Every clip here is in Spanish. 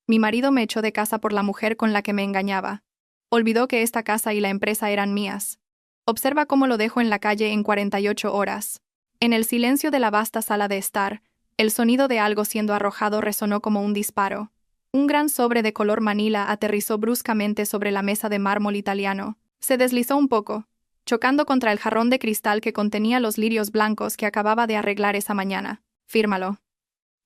Mi marido me echó de casa por la mujer con la que me engañaba. Olvidó que esta casa y la empresa eran mías. Observa cómo lo dejo en la calle en 48 horas. En el silencio de la vasta sala de estar, el sonido de algo siendo arrojado resonó como un disparo. Un gran sobre de color manila aterrizó bruscamente sobre la mesa de mármol italiano. Se deslizó un poco, chocando contra el jarrón de cristal que contenía los lirios blancos que acababa de arreglar esa mañana. Fírmalo.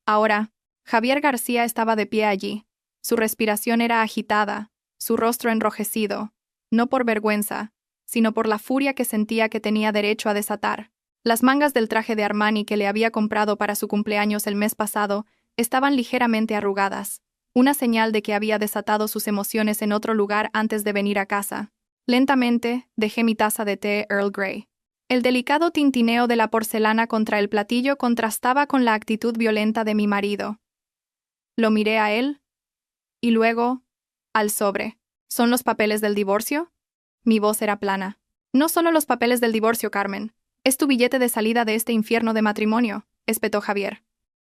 Ahora, Javier García estaba de pie allí. Su respiración era agitada, su rostro enrojecido, no por vergüenza, sino por la furia que sentía que tenía derecho a desatar. Las mangas del traje de Armani que le había comprado para su cumpleaños el mes pasado estaban ligeramente arrugadas, una señal de que había desatado sus emociones en otro lugar antes de venir a casa. Lentamente, dejé mi taza de té Earl Grey. El delicado tintineo de la porcelana contra el platillo contrastaba con la actitud violenta de mi marido. Lo miré a él, y luego, al sobre. ¿Son los papeles del divorcio? Mi voz era plana. No solo los papeles del divorcio, Carmen. Es tu billete de salida de este infierno de matrimonio, espetó Javier.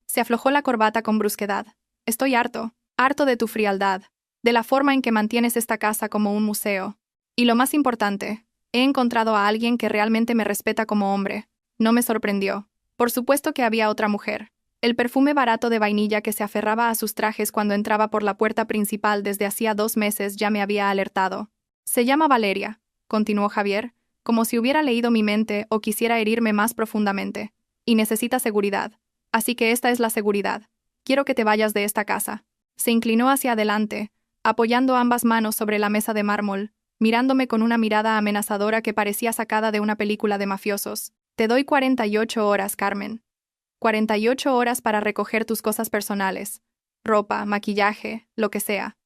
Se aflojó la corbata con brusquedad. Estoy harto de tu frialdad, de la forma en que mantienes esta casa como un museo. Y lo más importante, he encontrado a alguien que realmente me respeta como hombre. No me sorprendió. Por supuesto que había otra mujer. El perfume barato de vainilla que se aferraba a sus trajes cuando entraba por la puerta principal desde hacía 2 meses ya me había alertado. Se llama Valeria, continuó Javier, como si hubiera leído mi mente o quisiera herirme más profundamente. Y necesita seguridad. Así que esta es la seguridad. Quiero que te vayas de esta casa. Se inclinó hacia adelante, apoyando ambas manos sobre la mesa de mármol, mirándome con una mirada amenazadora que parecía sacada de una película de mafiosos. Te doy 48 horas, Carmen. 48 horas para recoger tus cosas personales. Ropa, maquillaje, lo que sea.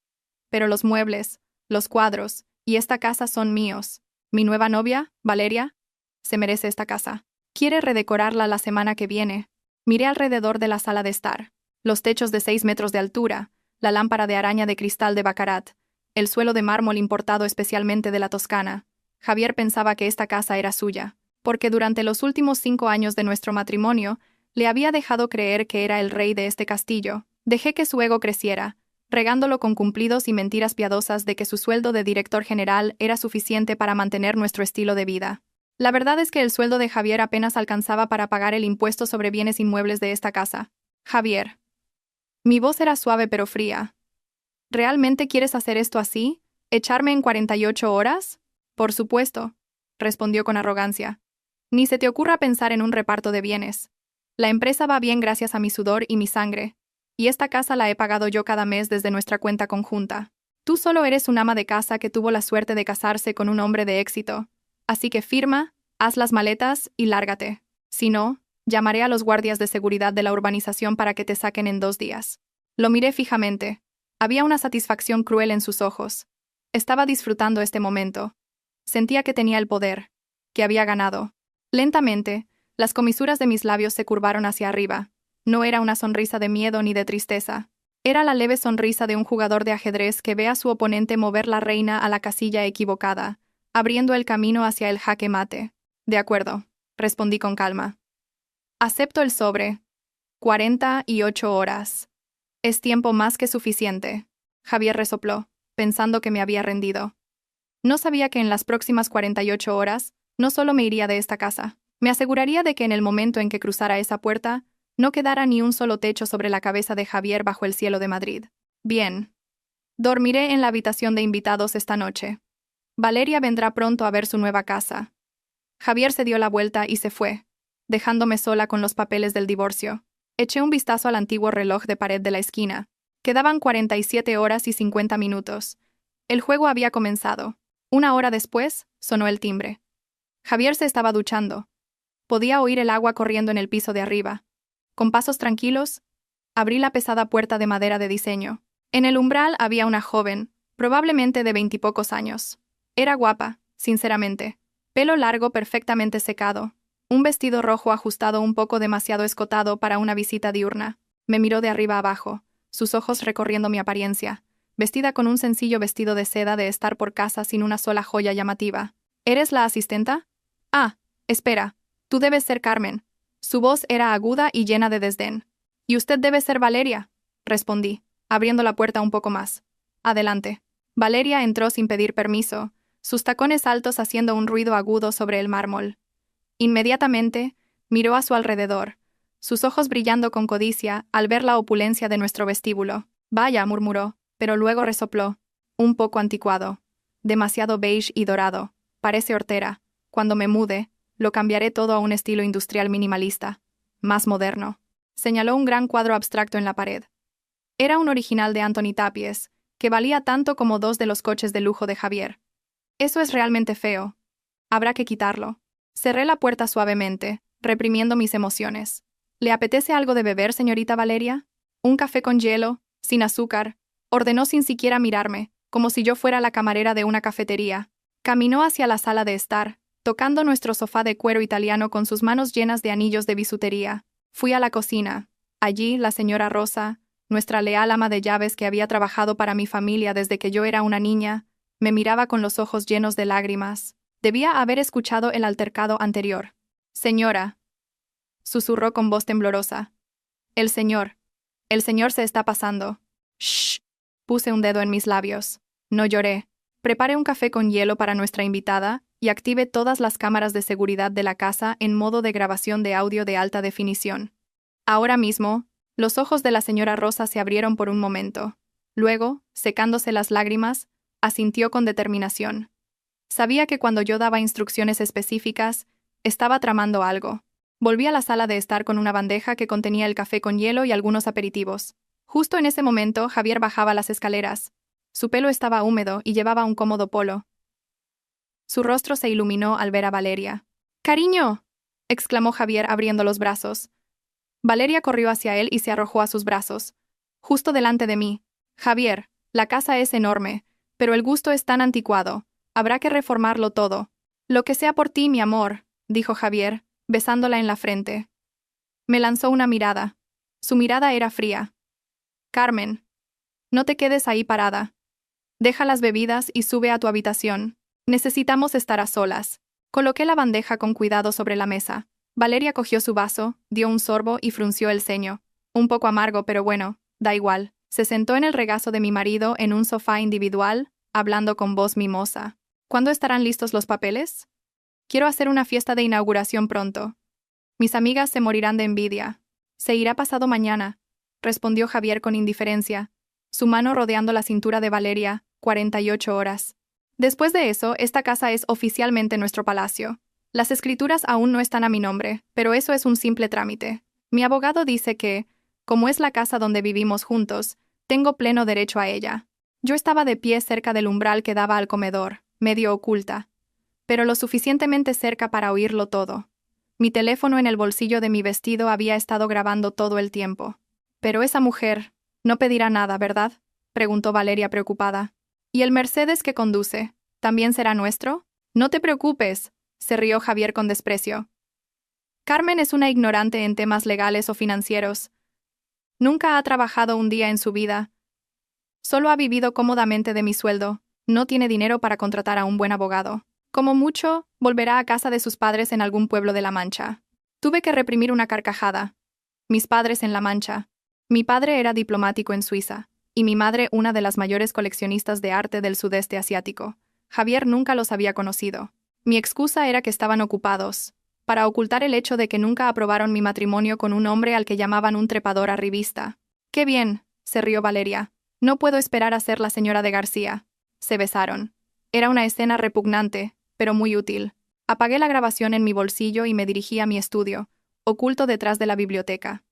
Pero los muebles, los cuadros y esta casa son míos. Mi nueva novia, Valeria, se merece esta casa. Quiere redecorarla la semana que viene. Miré alrededor de la sala de estar. Los techos de 6 metros de altura, la lámpara de araña de cristal de Baccarat, el suelo de mármol importado especialmente de la Toscana. Javier pensaba que esta casa era suya, porque durante los últimos 5 años de nuestro matrimonio, le había dejado creer que era el rey de este castillo. Dejé que su ego creciera, regándolo con cumplidos y mentiras piadosas de que su sueldo de director general era suficiente para mantener nuestro estilo de vida. La verdad es que el sueldo de Javier apenas alcanzaba para pagar el impuesto sobre bienes inmuebles de esta casa. Javier. Mi voz era suave pero fría. ¿Realmente quieres hacer esto así? ¿Echarme en 48 horas? Por supuesto, respondió con arrogancia. Ni se te ocurra pensar en un reparto de bienes. La empresa va bien gracias a mi sudor y mi sangre, y esta casa la he pagado yo cada mes desde nuestra cuenta conjunta. Tú solo eres un ama de casa que tuvo la suerte de casarse con un hombre de éxito. Así que firma, haz las maletas y lárgate. Si no, llamaré a los guardias de seguridad de la urbanización para que te saquen en 2 días. Lo miré fijamente. Había una satisfacción cruel en sus ojos. Estaba disfrutando este momento. Sentía que tenía el poder, que había ganado. Lentamente, las comisuras de mis labios se curvaron hacia arriba. No era una sonrisa de miedo ni de tristeza. Era la leve sonrisa de un jugador de ajedrez que ve a su oponente mover la reina a la casilla equivocada, abriendo el camino hacia el jaque mate. De acuerdo, respondí con calma. Acepto el sobre. 48 horas. Es tiempo más que suficiente. Javier resopló, pensando que me había rendido. No sabía que en las próximas 48 horas, no solo me iría de esta casa. Me aseguraría de que en el momento en que cruzara esa puerta, no quedara ni un solo techo sobre la cabeza de Javier bajo el cielo de Madrid. Bien. Dormiré en la habitación de invitados esta noche. Valeria vendrá pronto a ver su nueva casa. Javier se dio la vuelta y se fue, dejándome sola con los papeles del divorcio. Eché un vistazo al antiguo reloj de pared de la esquina. Quedaban 47 horas y 50 minutos. El juego había comenzado. 1 hora después, sonó el timbre. Javier se estaba duchando. Podía oír el agua corriendo en el piso de arriba. Con pasos tranquilos, abrí la pesada puerta de madera de diseño. En el umbral había una joven, probablemente de 20 y pocos años. Era guapa, sinceramente. Pelo largo perfectamente secado. Un vestido rojo ajustado un poco demasiado escotado para una visita diurna. Me miró de arriba abajo, sus ojos recorriendo mi apariencia, vestida con un sencillo vestido de seda de estar por casa sin una sola joya llamativa. ¿Eres la asistenta? Ah, espera. Tú debes ser Carmen. Su voz era aguda y llena de desdén. Y usted debe ser Valeria, respondí. abriendo la puerta un poco más. Adelante. Valeria entró sin pedir permiso, sus tacones altos haciendo un ruido agudo sobre el mármol. Inmediatamente, miró a su alrededor, sus ojos brillando con codicia al ver la opulencia de nuestro vestíbulo. Vaya, murmuró, pero luego resopló. Un poco anticuado. Demasiado beige y dorado. Parece hortera. Cuando me mude, lo cambiaré todo a un estilo industrial minimalista. Más moderno. Señaló un gran cuadro abstracto en la pared. Era un original de Anthony Tapies, que valía tanto como 2 de los coches de lujo de Javier. Eso es realmente feo. Habrá que quitarlo. Cerré la puerta suavemente, reprimiendo mis emociones. ¿Le apetece algo de beber, señorita Valeria? Un café con hielo, sin azúcar, ordenó sin siquiera mirarme, como si yo fuera la camarera de una cafetería. Caminó hacia la sala de estar, tocando nuestro sofá de cuero italiano con sus manos llenas de anillos de bisutería. Fui a la cocina. Allí, la señora Rosa, nuestra leal ama de llaves que había trabajado para mi familia desde que yo era una niña, me miraba con los ojos llenos de lágrimas. Debía haber escuchado el altercado anterior. Señora, susurró con voz temblorosa. El señor se está pasando. Shh. Puse un dedo en mis labios. No lloré. Prepare un café con hielo para nuestra invitada y active todas las cámaras de seguridad de la casa en modo de grabación de audio de alta definición. Ahora mismo, los ojos de la señora Rosa se abrieron por un momento. Luego, secándose las lágrimas, asintió con determinación. Sabía que cuando yo daba instrucciones específicas, estaba tramando algo. Volví a la sala de estar con una bandeja que contenía el café con hielo y algunos aperitivos. Justo en ese momento, Javier bajaba las escaleras. Su pelo estaba húmedo y llevaba un cómodo polo. Su rostro se iluminó al ver a Valeria. ¡Cariño!, exclamó Javier abriendo los brazos. Valeria corrió hacia él y se arrojó a sus brazos. Justo delante de mí. Javier, la casa es enorme, pero el gusto es tan anticuado. Habrá que reformarlo todo. Lo que sea por ti, mi amor, dijo Javier, besándola en la frente. Me lanzó una mirada. Su mirada era fría. Carmen, no te quedes ahí parada. Deja las bebidas y sube a tu habitación. Necesitamos estar a solas. Coloqué la bandeja con cuidado sobre la mesa. Valeria cogió su vaso, dio un sorbo y frunció el ceño. Un poco amargo, pero bueno, da igual. Se sentó en el regazo de mi marido en un sofá individual, hablando con voz mimosa. ¿Cuándo estarán listos los papeles? Quiero hacer una fiesta de inauguración pronto. Mis amigas se morirán de envidia. Se irá pasado mañana, respondió Javier con indiferencia, su mano rodeando la cintura de Valeria, 48 horas. Después de eso, esta casa es oficialmente nuestro palacio. Las escrituras aún no están a mi nombre, pero eso es un simple trámite. Mi abogado dice que, como es la casa donde vivimos juntos, tengo pleno derecho a ella. Yo estaba de pie cerca del umbral que daba al comedor, medio oculta, pero lo suficientemente cerca para oírlo todo. Mi teléfono en el bolsillo de mi vestido había estado grabando todo el tiempo. Pero esa mujer no pedirá nada, ¿verdad?, preguntó Valeria preocupada. ¿Y el Mercedes que conduce, también será nuestro? No te preocupes, se rió Javier con desprecio. Carmen es una ignorante en temas legales o financieros. Nunca ha trabajado un día en su vida. Solo ha vivido cómodamente de mi sueldo. No tiene dinero para contratar a un buen abogado. Como mucho, volverá a casa de sus padres en algún pueblo de La Mancha. Tuve que reprimir una carcajada. Mis padres en La Mancha. Mi padre era diplomático en Suiza, y mi madre una de las mayores coleccionistas de arte del sudeste asiático. Javier nunca los había conocido. Mi excusa era que estaban ocupados, para ocultar el hecho de que nunca aprobaron mi matrimonio con un hombre al que llamaban un trepador arribista. ¡Qué bien!, se rió Valeria. No puedo esperar a ser la señora de García. Se besaron. Era una escena repugnante, pero muy útil. Apagué la grabación en mi bolsillo y me dirigí a mi estudio, oculto detrás de la biblioteca.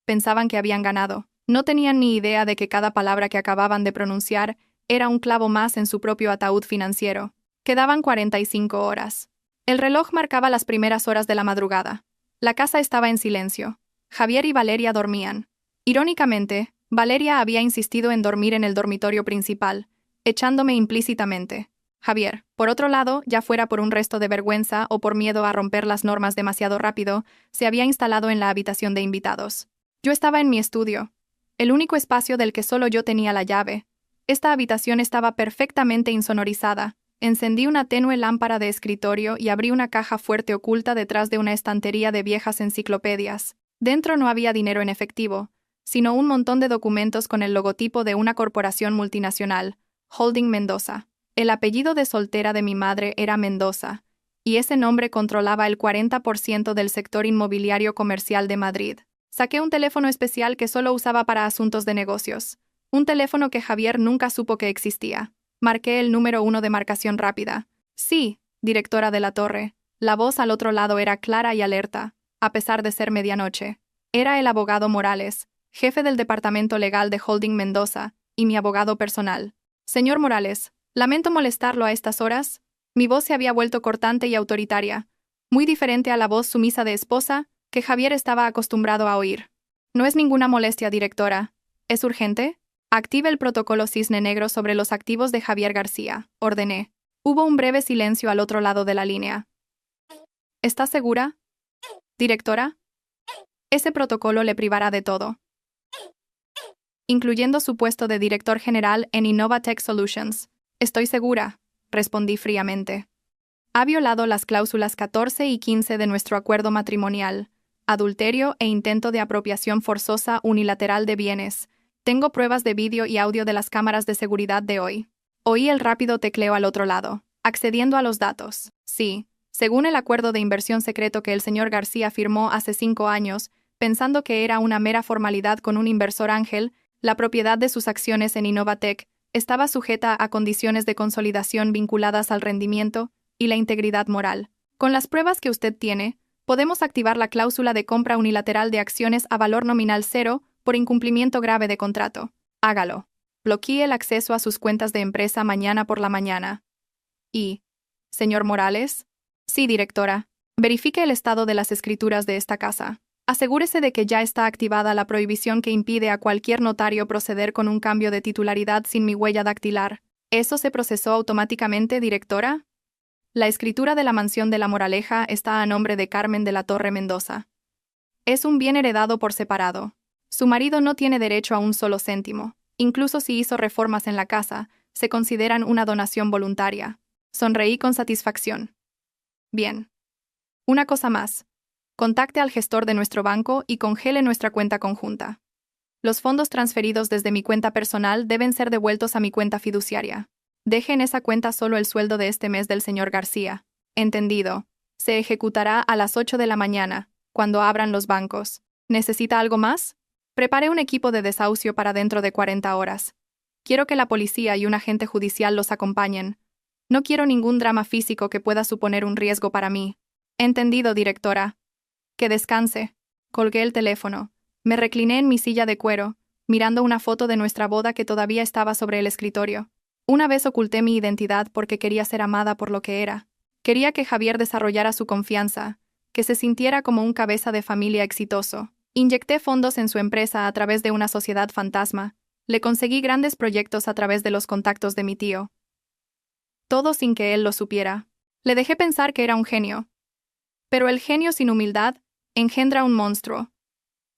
Pensaban que habían ganado. No tenían ni idea de que cada palabra que acababan de pronunciar era un clavo más en su propio ataúd financiero. Quedaban 45 horas. El reloj marcaba las primeras horas de la madrugada. La casa estaba en silencio. Javier y Valeria dormían. Irónicamente, Valeria había insistido en dormir en el dormitorio principal, echándome implícitamente. Javier, por otro lado, ya fuera por un resto de vergüenza o por miedo a romper las normas demasiado rápido, se había instalado en la habitación de invitados. Yo estaba en mi estudio, el único espacio del que solo yo tenía la llave. Esta habitación estaba perfectamente insonorizada. Encendí una tenue lámpara de escritorio y abrí una caja fuerte oculta detrás de una estantería de viejas enciclopedias. Dentro no había dinero en efectivo, sino un montón de documentos con el logotipo de una corporación multinacional, Holding Mendoza. El apellido de soltera de mi madre era Mendoza, y ese nombre controlaba el 40% del sector inmobiliario comercial de Madrid. Saqué un teléfono especial que solo usaba para asuntos de negocios. Un teléfono que Javier nunca supo que existía. Marqué el número 1 de marcación rápida. Sí, directora de la torre. La voz al otro lado era clara y alerta, a pesar de ser medianoche. Era el abogado Morales, jefe del departamento legal de Holding Mendoza, y mi abogado personal. Señor Morales, lamento molestarlo a estas horas. Mi voz se había vuelto cortante y autoritaria, muy diferente a la voz sumisa de esposa que Javier estaba acostumbrado a oír. No es ninguna molestia, directora. ¿Es urgente? Active el protocolo Cisne Negro sobre los activos de Javier García, ordené. Hubo un breve silencio al otro lado de la línea. ¿Está segura, directora? Ese protocolo le privará de todo, incluyendo su puesto de director general en Innovatech Solutions. Estoy segura, respondí fríamente. Ha violado las cláusulas 14 y 15 de nuestro acuerdo matrimonial, adulterio e intento de apropiación forzosa unilateral de bienes. Tengo pruebas de vídeo y audio de las cámaras de seguridad de hoy. Oí el rápido tecleo al otro lado, accediendo a los datos. Sí, según el acuerdo de inversión secreto que el señor García firmó hace 5 años, pensando que era una mera formalidad con un inversor ángel, la propiedad de sus acciones en Innovatech estaba sujeta a condiciones de consolidación vinculadas al rendimiento y la integridad moral. Con las pruebas que usted tiene, podemos activar la cláusula de compra unilateral de acciones a valor nominal cero por incumplimiento grave de contrato. Hágalo. Bloquee el acceso a sus cuentas de empresa mañana por la mañana. Y, señor Morales, sí, directora, verifique el estado de las escrituras de esta casa. Asegúrese de que ya está activada la prohibición que impide a cualquier notario proceder con un cambio de titularidad sin mi huella dactilar. ¿Eso se procesó automáticamente, directora? La escritura de la mansión de La Moraleja está a nombre de Carmen de la Torre Mendoza. Es un bien heredado por separado. Su marido no tiene derecho a un solo céntimo. Incluso si hizo reformas en la casa, se consideran una donación voluntaria. Sonreí con satisfacción. Bien. Una cosa más. Contacte al gestor de nuestro banco y congele nuestra cuenta conjunta. Los fondos transferidos desde mi cuenta personal deben ser devueltos a mi cuenta fiduciaria. Deje en esa cuenta solo el sueldo de este mes del señor García. Entendido. Se ejecutará a las 8 de la mañana, cuando abran los bancos. ¿Necesita algo más? Prepare un equipo de desahucio para dentro de 40 horas. Quiero que la policía y un agente judicial los acompañen. No quiero ningún drama físico que pueda suponer un riesgo para mí. Entendido, directora. Que descanse. Colgué el teléfono. Me recliné en mi silla de cuero, mirando una foto de nuestra boda que todavía estaba sobre el escritorio. Una vez oculté mi identidad porque quería ser amada por lo que era. Quería que Javier desarrollara su confianza, que se sintiera como un cabeza de familia exitoso. Inyecté fondos en su empresa a través de una sociedad fantasma. Le conseguí grandes proyectos a través de los contactos de mi tío. Todo sin que él lo supiera. Le dejé pensar que era un genio. Pero el genio sin humildad engendra un monstruo.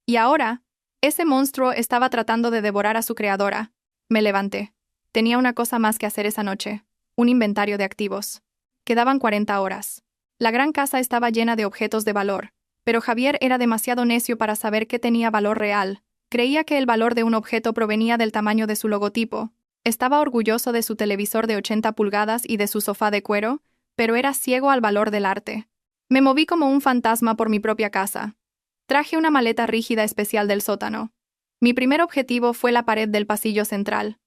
Y ahora, ese monstruo estaba tratando de devorar a su creadora. Me levanté. Tenía una cosa más que hacer esa noche. Un inventario de activos. Quedaban 40 horas. La gran casa estaba llena de objetos de valor, pero Javier era demasiado necio para saber qué tenía valor real. Creía que el valor de un objeto provenía del tamaño de su logotipo. Estaba orgulloso de su televisor de 80 pulgadas y de su sofá de cuero, pero era ciego al valor del arte. Me moví como un fantasma por mi propia casa. Traje una maleta rígida especial del sótano. Mi primer objetivo fue la pared del pasillo central.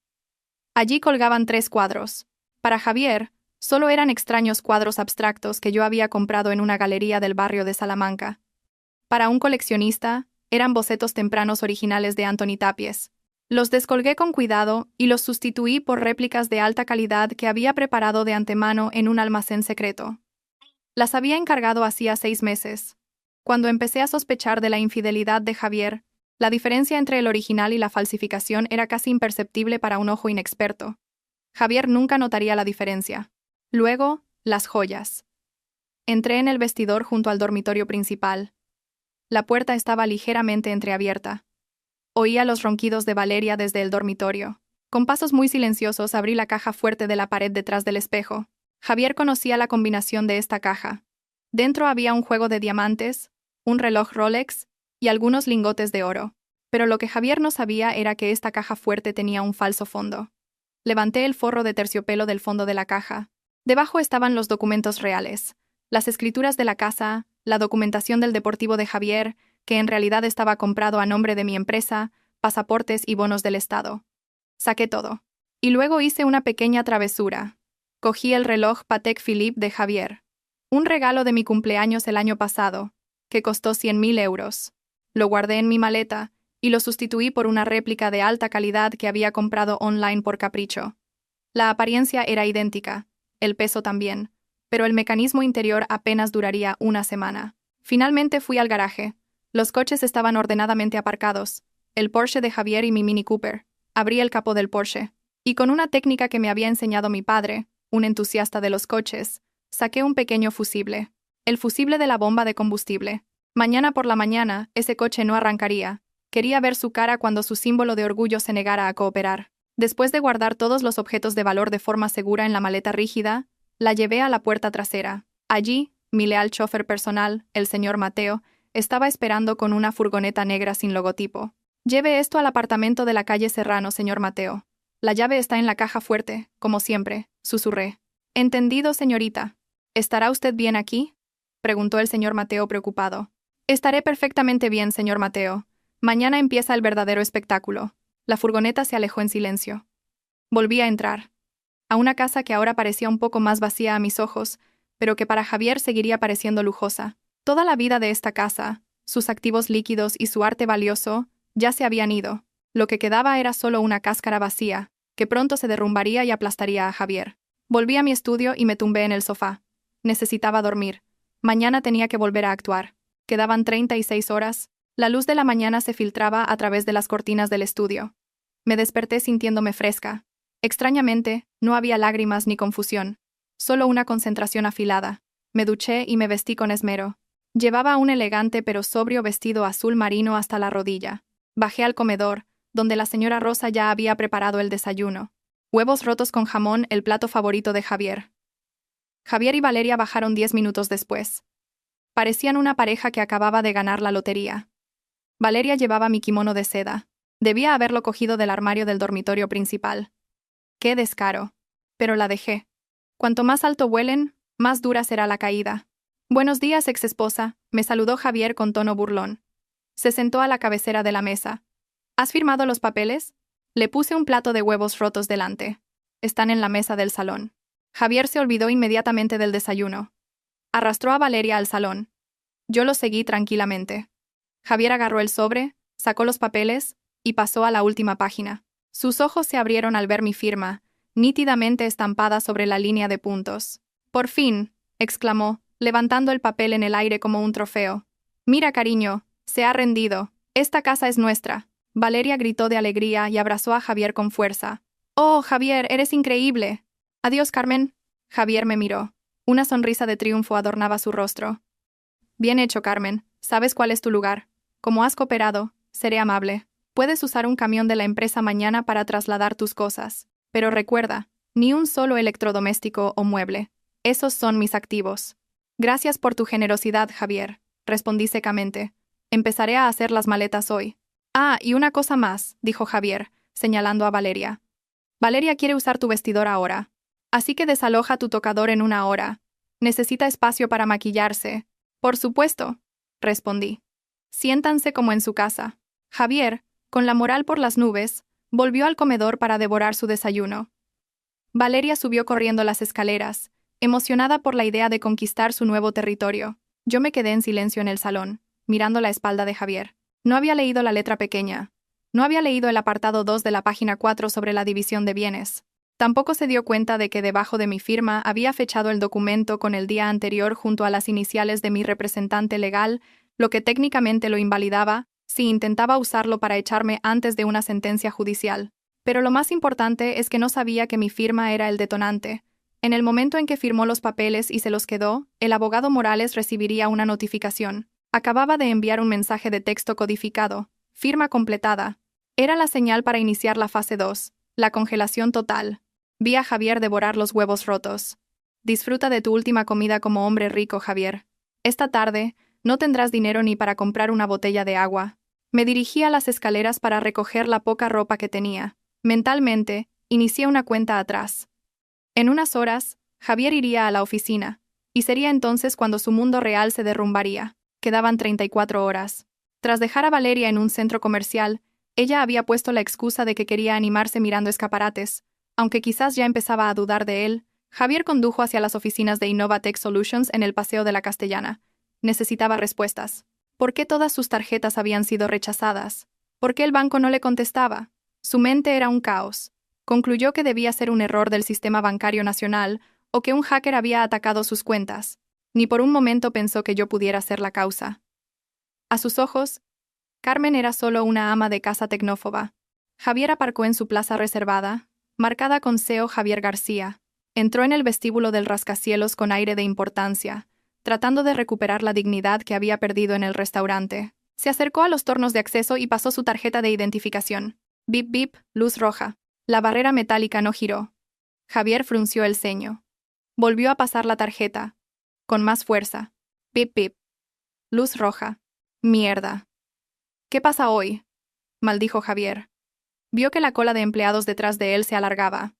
Allí colgaban 3 cuadros. Para Javier, solo eran extraños cuadros abstractos que yo había comprado en una galería del barrio de Salamanca. Para un coleccionista, eran bocetos tempranos originales de Antoni Tapies. Los descolgué con cuidado y los sustituí por réplicas de alta calidad que había preparado de antemano en un almacén secreto. Las había encargado hacía 6 meses. Cuando empecé a sospechar de la infidelidad de Javier, la diferencia entre el original y la falsificación era casi imperceptible para un ojo inexperto. Javier nunca notaría la diferencia. Luego, las joyas. Entré en el vestidor junto al dormitorio principal. La puerta estaba ligeramente entreabierta. Oía los ronquidos de Valeria desde el dormitorio. Con pasos muy silenciosos abrí la caja fuerte de la pared detrás del espejo. Javier conocía la combinación de esta caja. Dentro había un juego de diamantes, un reloj Rolex y algunos lingotes de oro. Pero lo que Javier no sabía era que esta caja fuerte tenía un falso fondo. Levanté el forro de terciopelo del fondo de la caja. Debajo estaban los documentos reales, las escrituras de la casa, la documentación del deportivo de Javier, que en realidad estaba comprado a nombre de mi empresa, pasaportes y bonos del Estado. Saqué todo. Y luego hice una pequeña travesura. Cogí el reloj Patek Philippe de Javier. Un regalo de mi cumpleaños el año pasado, que costó 100.000 euros. Lo guardé en mi maleta y lo sustituí por una réplica de alta calidad que había comprado online por capricho. La apariencia era idéntica, el peso también, pero el mecanismo interior apenas duraría una semana. Finalmente fui al garaje. Los coches estaban ordenadamente aparcados, el Porsche de Javier y mi Mini Cooper. Abrí el capó del Porsche, y con una técnica que me había enseñado mi padre, un entusiasta de los coches, saqué un pequeño fusible. El fusible de la bomba de combustible. Mañana por la mañana, ese coche no arrancaría. Quería ver su cara cuando su símbolo de orgullo se negara a cooperar. Después de guardar todos los objetos de valor de forma segura en la maleta rígida, la llevé a la puerta trasera. Allí, mi leal chofer personal, el señor Mateo, estaba esperando con una furgoneta negra sin logotipo. Lleve esto al apartamento de la calle Serrano, señor Mateo. La llave está en la caja fuerte, como siempre, susurré. Entendido, señorita. ¿Estará usted bien aquí?, preguntó el señor Mateo preocupado. Estaré perfectamente bien, señor Mateo. Mañana empieza el verdadero espectáculo. La furgoneta se alejó en silencio. Volví a entrar. A una casa que ahora parecía un poco más vacía a mis ojos, pero que para Javier seguiría pareciendo lujosa. Toda la vida de esta casa, sus activos líquidos y su arte valioso, ya se habían ido. Lo que quedaba era solo una cáscara vacía, que pronto se derrumbaría y aplastaría a Javier. Volví a mi estudio y me tumbé en el sofá. Necesitaba dormir. Mañana tenía que volver a actuar. Quedaban 36 horas. La luz de la mañana se filtraba a través de las cortinas del estudio. Me desperté sintiéndome fresca. Extrañamente, no había lágrimas ni confusión. Solo una concentración afilada. Me duché y me vestí con esmero. Llevaba un elegante pero sobrio vestido azul marino hasta la rodilla. Bajé al comedor, donde la señora Rosa ya había preparado el desayuno. Huevos rotos con jamón, el plato favorito de Javier. Javier y Valeria bajaron 10 minutos después. Parecían una pareja que acababa de ganar la lotería. Valeria llevaba mi kimono de seda. Debía haberlo cogido del armario del dormitorio principal. ¡Qué descaro! Pero la dejé. Cuanto más alto vuelen, más dura será la caída. Buenos días, exesposa, me saludó Javier con tono burlón. Se sentó a la cabecera de la mesa. ¿Has firmado los papeles? Le puse un plato de huevos rotos delante. Están en la mesa del salón. Javier se olvidó inmediatamente del desayuno. Arrastró a Valeria al salón. Yo lo seguí tranquilamente. Javier agarró el sobre, sacó los papeles y pasó a la última página. Sus ojos se abrieron al ver mi firma, nítidamente estampada sobre la línea de puntos. «Por fin», exclamó, levantando el papel en el aire como un trofeo. «Mira, cariño, se ha rendido. Esta casa es nuestra». Valeria gritó de alegría y abrazó a Javier con fuerza. «Oh, Javier, eres increíble». «Adiós, Carmen». Javier me miró. Una sonrisa de triunfo adornaba su rostro. «Bien hecho, Carmen. ¿Sabes cuál es tu lugar? Como has cooperado, seré amable. Puedes usar un camión de la empresa mañana para trasladar tus cosas. Pero recuerda, ni un solo electrodoméstico o mueble. Esos son mis activos». «Gracias por tu generosidad, Javier», respondí secamente. «Empezaré a hacer las maletas hoy». «Ah, y una cosa más», dijo Javier, señalando a Valeria. «Valeria quiere usar tu vestidor ahora. Así que desaloja tu tocador en una hora. Necesita espacio para maquillarse». «Por supuesto», respondí. «Siéntanse como en su casa». Javier, con la moral por las nubes, volvió al comedor para devorar su desayuno. Valeria subió corriendo las escaleras, emocionada por la idea de conquistar su nuevo territorio. Yo me quedé en silencio en el salón, mirando la espalda de Javier. No había leído la letra pequeña. No había leído el apartado 2 de la página 4 sobre la división de bienes. Tampoco se dio cuenta de que debajo de mi firma había fechado el documento con el día anterior junto a las iniciales de mi representante legal, lo que técnicamente lo invalidaba si intentaba usarlo para echarme antes de una sentencia judicial. Pero lo más importante es que no sabía que mi firma era el detonante. En el momento en que firmó los papeles y se los quedó, el abogado Morales recibiría una notificación. Acababa de enviar un mensaje de texto codificado. Firma completada. Era la señal para iniciar la fase 2, la congelación total. Vi a Javier devorar los huevos rotos. Disfruta de tu última comida como hombre rico, Javier. Esta tarde, no tendrás dinero ni para comprar una botella de agua. Me dirigí a las escaleras para recoger la poca ropa que tenía. Mentalmente, inicié una cuenta atrás. En unas horas, Javier iría a la oficina, y sería entonces cuando su mundo real se derrumbaría. Quedaban 34 horas. Tras dejar a Valeria en un centro comercial, ella había puesto la excusa de que quería animarse mirando escaparates. Aunque quizás ya empezaba a dudar de él, Javier condujo hacia las oficinas de Innovatech Solutions en el Paseo de la Castellana. Necesitaba respuestas. ¿Por qué todas sus tarjetas habían sido rechazadas? ¿Por qué el banco no le contestaba? Su mente era un caos. Concluyó que debía ser un error del sistema bancario nacional o que un hacker había atacado sus cuentas. Ni por un momento pensó que yo pudiera ser la causa. A sus ojos, Carmen era solo una ama de casa tecnófoba. Javier aparcó en su plaza reservada, marcada con CEO Javier García. Entró en el vestíbulo del rascacielos con aire de importancia, tratando de recuperar la dignidad que había perdido en el restaurante. Se acercó a los tornos de acceso y pasó su tarjeta de identificación. Bip bip, luz roja. La barrera metálica no giró. Javier frunció el ceño. Volvió a pasar la tarjeta. Con más fuerza. Bip bip. Luz roja. Mierda. ¿Qué pasa hoy?, maldijo Javier. Vio que la cola de empleados detrás de él se alargaba.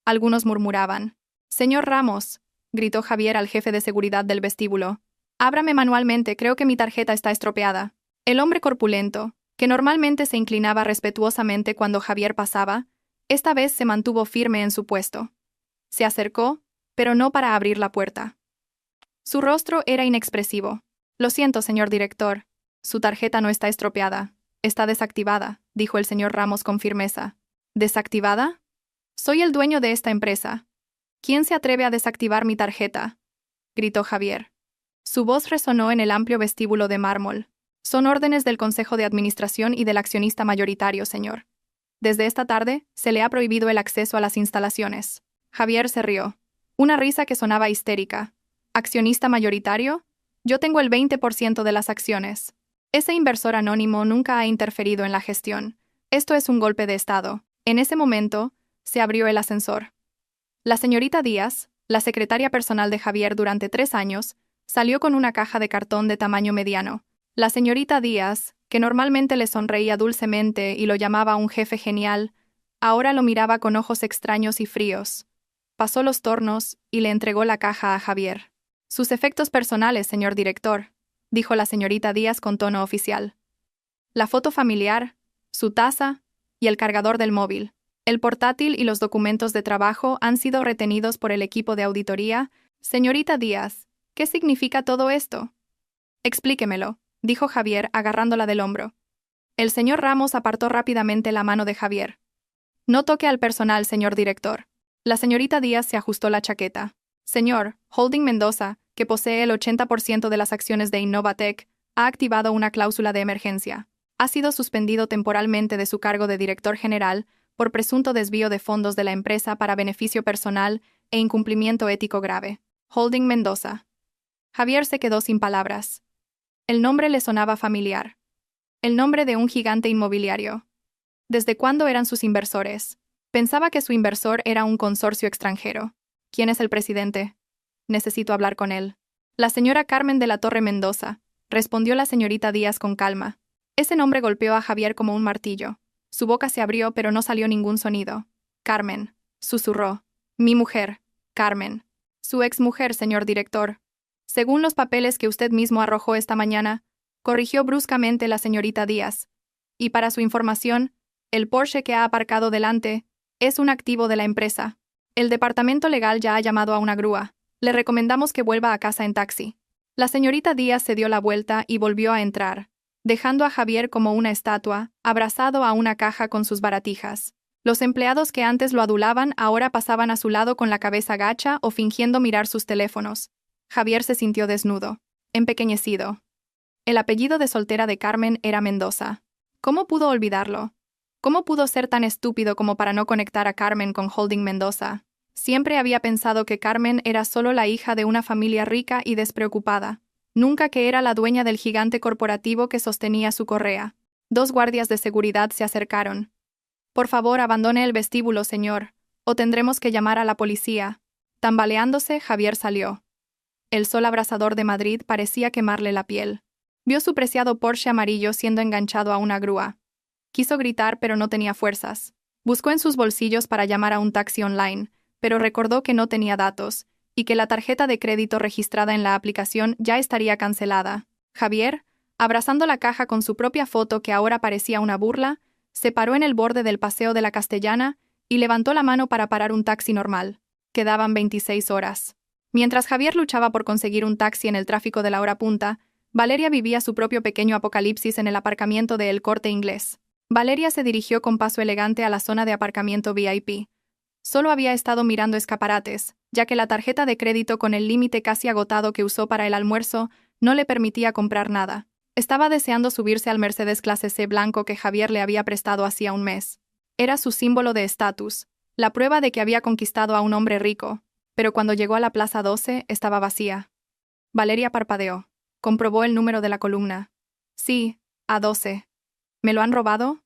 Algunos murmuraban. «Señor Ramos», gritó Javier al jefe de seguridad del vestíbulo. «Ábrame manualmente, creo que mi tarjeta está estropeada». El hombre corpulento, que normalmente se inclinaba respetuosamente cuando Javier pasaba, esta vez se mantuvo firme en su puesto. Se acercó, pero no para abrir la puerta. Su rostro era inexpresivo. «Lo siento, señor director. Su tarjeta no está estropeada. Está desactivada», dijo el señor Ramos con firmeza. «¿Desactivada? Soy el dueño de esta empresa. ¿Quién se atreve a desactivar mi tarjeta?», gritó Javier. Su voz resonó en el amplio vestíbulo de mármol. «Son órdenes del Consejo de Administración y del accionista mayoritario, señor. Desde esta tarde, se le ha prohibido el acceso a las instalaciones». Javier se rió. Una risa que sonaba histérica. «¿Accionista mayoritario? Yo tengo el 20% de las acciones. Ese inversor anónimo nunca ha interferido en la gestión. Esto es un golpe de Estado». En ese momento, se abrió el ascensor. La señorita Díaz, la secretaria personal de Javier durante 3 años, salió con una caja de cartón de tamaño mediano. La señorita Díaz, que normalmente le sonreía dulcemente y lo llamaba un jefe genial, ahora lo miraba con ojos extraños y fríos. Pasó los tornos y le entregó la caja a Javier. «Sus efectos personales, señor director», dijo la señorita Díaz con tono oficial. «La foto familiar, su taza y el cargador del móvil. El portátil y los documentos de trabajo han sido retenidos por el equipo de auditoría. Señorita Díaz, ¿qué significa todo esto?». «Explíquemelo», dijo Javier agarrándola del hombro. El señor Ramos apartó rápidamente la mano de Javier. «No toque al personal, señor director». La señorita Díaz se ajustó la chaqueta. «Señor, Holding Mendoza, que posee el 80% de las acciones de Innovatech, ha activado una cláusula de emergencia. Ha sido suspendido temporalmente de su cargo de director general por presunto desvío de fondos de la empresa para beneficio personal e incumplimiento ético grave. Holding Mendoza». Javier se quedó sin palabras. El nombre le sonaba familiar. El nombre de un gigante inmobiliario. ¿Desde cuándo eran sus inversores? Pensaba que su inversor era un consorcio extranjero. ¿Quién es el presidente? Necesito hablar con él. La señora Carmen de la Torre Mendoza, respondió la señorita Díaz con calma. Ese nombre golpeó a Javier como un martillo. Su boca se abrió pero no salió ningún sonido. «Carmen», susurró. «Mi mujer, Carmen». «Su exmujer, señor director. Según los papeles que usted mismo arrojó esta mañana», corrigió bruscamente la señorita Díaz. «Y para su información, el Porsche que ha aparcado delante es un activo de la empresa. El departamento legal ya ha llamado a una grúa. Le recomendamos que vuelva a casa en taxi». La señorita Díaz se dio la vuelta y volvió a entrar, dejando a Javier como una estatua, abrazado a una caja con sus baratijas. Los empleados que antes lo adulaban ahora pasaban a su lado con la cabeza gacha o fingiendo mirar sus teléfonos. Javier se sintió desnudo, empequeñecido. El apellido de soltera de Carmen era Mendoza. ¿Cómo pudo olvidarlo? ¿Cómo pudo ser tan estúpido como para no conectar a Carmen con Holding Mendoza? Siempre había pensado que Carmen era solo la hija de una familia rica y despreocupada. Nunca que era la dueña del gigante corporativo que sostenía su correa. 2 guardias de seguridad se acercaron. «Por favor, abandone el vestíbulo, señor, o tendremos que llamar a la policía». Tambaleándose, Javier salió. El sol abrasador de Madrid parecía quemarle la piel. Vio su preciado Porsche amarillo siendo enganchado a una grúa. Quiso gritar, pero no tenía fuerzas. Buscó en sus bolsillos para llamar a un taxi online, pero recordó que no tenía datos, y que la tarjeta de crédito registrada en la aplicación ya estaría cancelada. Javier, abrazando la caja con su propia foto que ahora parecía una burla, se paró en el borde del Paseo de la Castellana y levantó la mano para parar un taxi normal. Quedaban 26 horas. Mientras Javier luchaba por conseguir un taxi en el tráfico de la hora punta, Valeria vivía su propio pequeño apocalipsis en el aparcamiento de El Corte Inglés. Valeria se dirigió con paso elegante a la zona de aparcamiento VIP. Solo había estado mirando escaparates, ya que la tarjeta de crédito con el límite casi agotado que usó para el almuerzo no le permitía comprar nada. Estaba deseando subirse al Mercedes clase C blanco que Javier le había prestado hacía un mes. Era su símbolo de estatus, la prueba de que había conquistado a un hombre rico, pero cuando llegó a la Plaza 12 estaba vacía. Valeria parpadeó. Comprobó el número de la columna. Sí, A12. ¿Me lo han robado?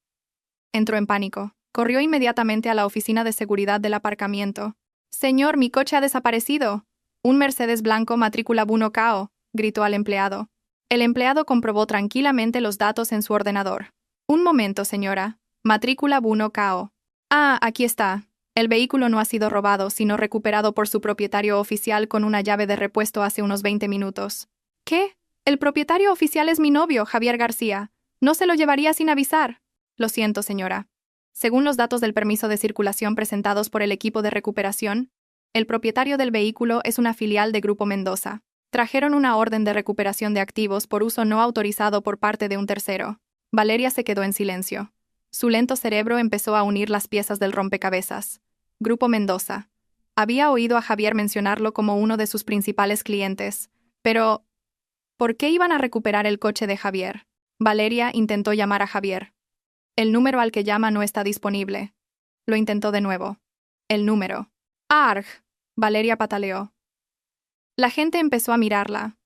Entró en pánico. Corrió inmediatamente a la oficina de seguridad del aparcamiento. «Señor, mi coche ha desaparecido». «Un Mercedes blanco matrícula 1KO», gritó al empleado. El empleado comprobó tranquilamente los datos en su ordenador. «Un momento, señora. Matrícula 1KO. Ah, aquí está. El vehículo no ha sido robado, sino recuperado por su propietario oficial con una llave de repuesto hace unos 20 minutos». «¿Qué? El propietario oficial es mi novio, Javier García. ¿No se lo llevaría sin avisar?» «Lo siento, señora». Según los datos del permiso de circulación presentados por el equipo de recuperación, el propietario del vehículo es una filial de Grupo Mendoza. Trajeron una orden de recuperación de activos por uso no autorizado por parte de un tercero. Valeria se quedó en silencio. Su lento cerebro empezó a unir las piezas del rompecabezas. Grupo Mendoza. Había oído a Javier mencionarlo como uno de sus principales clientes. Pero, ¿por qué iban a recuperar el coche de Javier? Valeria intentó llamar a Javier. El número al que llama no está disponible. Lo intentó de nuevo. El número. ¡Arg! Valeria pataleó. La gente empezó a mirarla.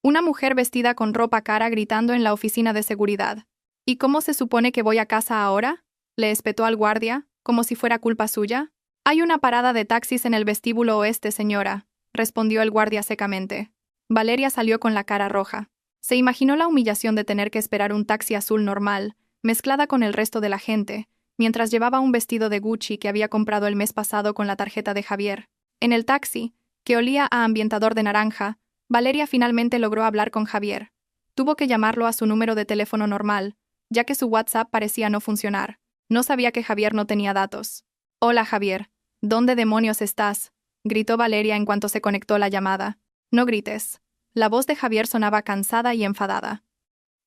Una mujer vestida con ropa cara gritando en la oficina de seguridad. ¿Y cómo se supone que voy a casa ahora?, le espetó al guardia, como si fuera culpa suya. «Hay una parada de taxis en el vestíbulo oeste, señora», respondió el guardia secamente. Valeria salió con la cara roja. Se imaginó la humillación de tener que esperar un taxi azul normal, mezclada con el resto de la gente, mientras llevaba un vestido de Gucci que había comprado el mes pasado con la tarjeta de Javier. En el taxi, que olía a ambientador de naranja, Valeria finalmente logró hablar con Javier. Tuvo que llamarlo a su número de teléfono normal, ya que su WhatsApp parecía no funcionar. No sabía que Javier no tenía datos. «Hola, Javier. ¿Dónde demonios estás?», gritó Valeria en cuanto se conectó la llamada. «No grites». La voz de Javier sonaba cansada y enfadada.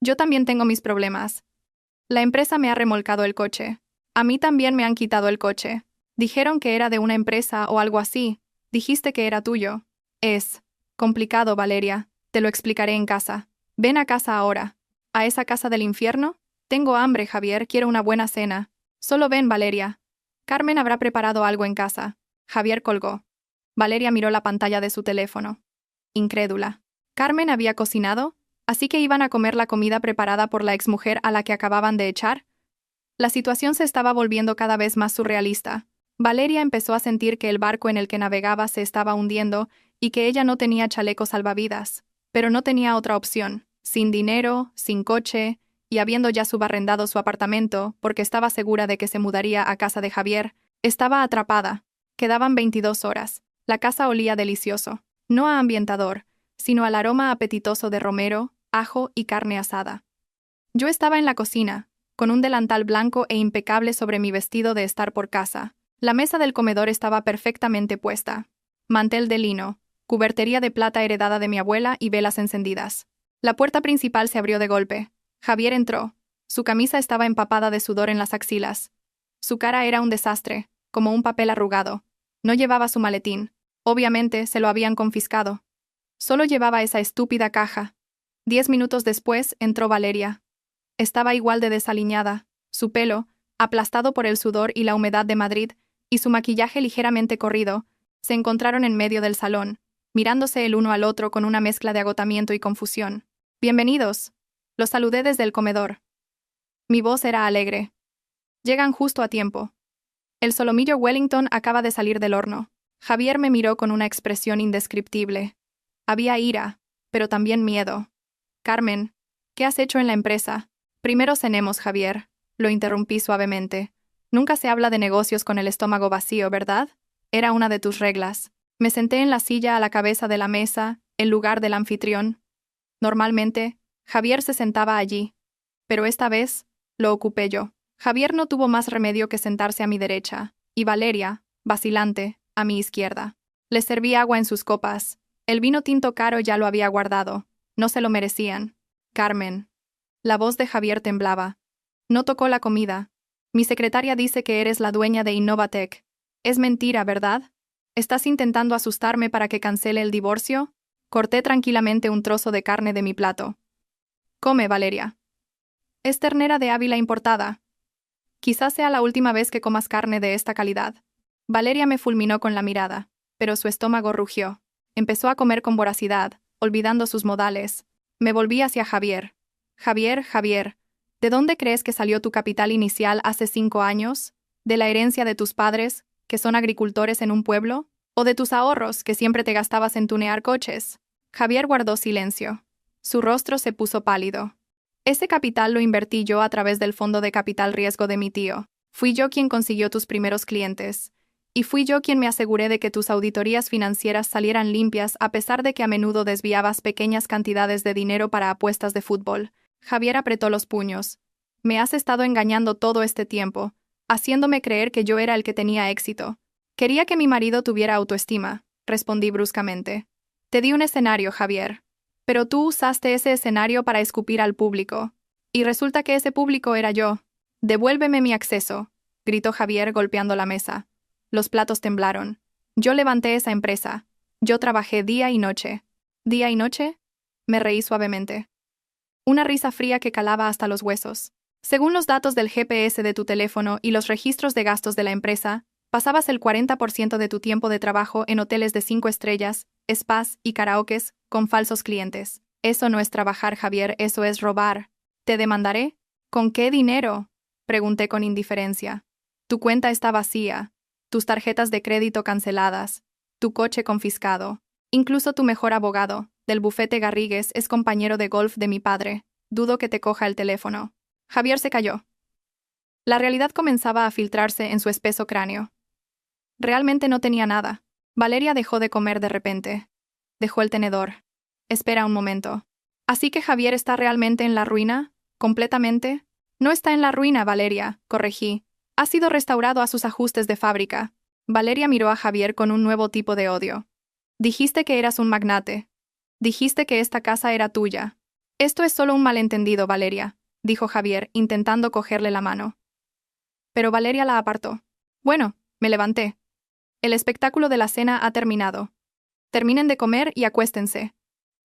«Yo también tengo mis problemas. La empresa me ha remolcado el coche. A mí también me han quitado el coche. Dijeron que era de una empresa o algo así. Dijiste que era tuyo. Es complicado, Valeria. Te lo explicaré en casa. Ven a casa ahora». «¿A esa casa del infierno?» «Tengo hambre, Javier. Quiero una buena cena». «Solo ven, Valeria. Carmen habrá preparado algo en casa». Javier colgó. Valeria miró la pantalla de su teléfono. Incrédula. ¿Carmen había cocinado? ¿Así que iban a comer la comida preparada por la exmujer a la que acababan de echar? La situación se estaba volviendo cada vez más surrealista. Valeria empezó a sentir que el barco en el que navegaba se estaba hundiendo y que ella no tenía chaleco salvavidas. Pero no tenía otra opción. Sin dinero, sin coche, y habiendo ya subarrendado su apartamento, porque estaba segura de que se mudaría a casa de Javier, estaba atrapada. Quedaban 22 horas. La casa olía delicioso. No a ambientador, sino al aroma apetitoso de romero, ajo y carne asada. Yo estaba en la cocina, con un delantal blanco e impecable sobre mi vestido de estar por casa. La mesa del comedor estaba perfectamente puesta. Mantel de lino, cubertería de plata heredada de mi abuela y velas encendidas. La puerta principal se abrió de golpe. Javier entró. Su camisa estaba empapada de sudor en las axilas. Su cara era un desastre, como un papel arrugado. No llevaba su maletín. Obviamente se lo habían confiscado. Solo llevaba esa estúpida caja. 10 minutos después entró Valeria. Estaba igual de desaliñada. Su pelo, aplastado por el sudor y la humedad de Madrid, y su maquillaje ligeramente corrido, se encontraron en medio del salón, mirándose el uno al otro con una mezcla de agotamiento y confusión. «Bienvenidos». Los saludé desde el comedor. Mi voz era alegre. «Llegan justo a tiempo. El solomillo Wellington acaba de salir del horno». Javier me miró con una expresión indescriptible. Había ira, pero también miedo. «Carmen, ¿Qué has hecho en la empresa? Primero cenemos, Javier. Lo interrumpí suavemente. Nunca se habla de negocios con el estómago vacío, ¿verdad? Era una de tus reglas. Me senté en la silla a la cabeza de la mesa, en lugar del anfitrión. Normalmente, Javier se sentaba allí. Pero esta vez, lo ocupé yo. Javier no tuvo más remedio que sentarse a mi derecha, y Valeria, vacilante, a mi izquierda. Les serví agua en sus copas. El vino tinto caro ya lo había guardado. No se lo merecían. Carmen. La voz de Javier temblaba. No tocó la comida. Mi secretaria dice que eres la dueña de Innovatec. Es mentira, ¿verdad? ¿Estás intentando asustarme para que cancele el divorcio? Corté tranquilamente un trozo de carne de mi plato. Come, Valeria. Es ternera de Ávila importada. Quizás sea la última vez que comas carne de esta calidad. Valeria me fulminó con la mirada, pero su estómago rugió. Empezó a comer con voracidad, olvidando sus modales. Me volví hacia Javier. Javier, ¿de dónde crees que salió tu capital inicial hace 5 años? ¿De la herencia de tus padres, que son agricultores en un pueblo? ¿O de tus ahorros, que siempre te gastabas en tunear coches? Javier guardó silencio. Su rostro se puso pálido. Ese capital lo invertí yo a través del fondo de capital riesgo de mi tío. Fui yo quien consiguió tus primeros clientes. Y fui yo quien me aseguré de que tus auditorías financieras salieran limpias a pesar de que a menudo desviabas pequeñas cantidades de dinero para apuestas de fútbol. Javier apretó los puños. Me has estado engañando todo este tiempo, haciéndome creer que yo era el que tenía éxito. Quería que mi marido tuviera autoestima, respondí bruscamente. Te di un escenario, Javier. Pero tú usaste ese escenario para escupir al público. Y resulta que ese público era yo. Devuélveme mi acceso, gritó Javier golpeando la mesa. Los platos temblaron. Yo levanté esa empresa. Yo trabajé día y noche. ¿Día y noche? Me reí suavemente. Una risa fría que calaba hasta los huesos. Según los datos del GPS de tu teléfono y los registros de gastos de la empresa, pasabas el 40% de tu tiempo de trabajo en hoteles de 5 estrellas, spas y karaokes con falsos clientes. Eso no es trabajar, Javier, eso es robar. ¿Te demandaré? ¿Con qué dinero? Pregunté con indiferencia. Tu cuenta está vacía, tus tarjetas de crédito canceladas, tu coche confiscado. Incluso tu mejor abogado, del bufete Garrigues, es compañero de golf de mi padre. Dudo que te coja el teléfono. Javier se calló. La realidad comenzaba a filtrarse en su espeso cráneo. Realmente no tenía nada. Valeria dejó de comer de repente. Dejó el tenedor. Espera un momento. ¿Así que Javier está realmente en la ruina? ¿Completamente? No está en la ruina, Valeria, corregí. Ha sido restaurado a sus ajustes de fábrica. Valeria miró a Javier con un nuevo tipo de odio. Dijiste que eras un magnate. Dijiste que esta casa era tuya. Esto es solo un malentendido, Valeria, dijo Javier, intentando cogerle la mano. Pero Valeria la apartó. Bueno, me levanté. El espectáculo de la cena ha terminado. Terminen de comer y acuéstense.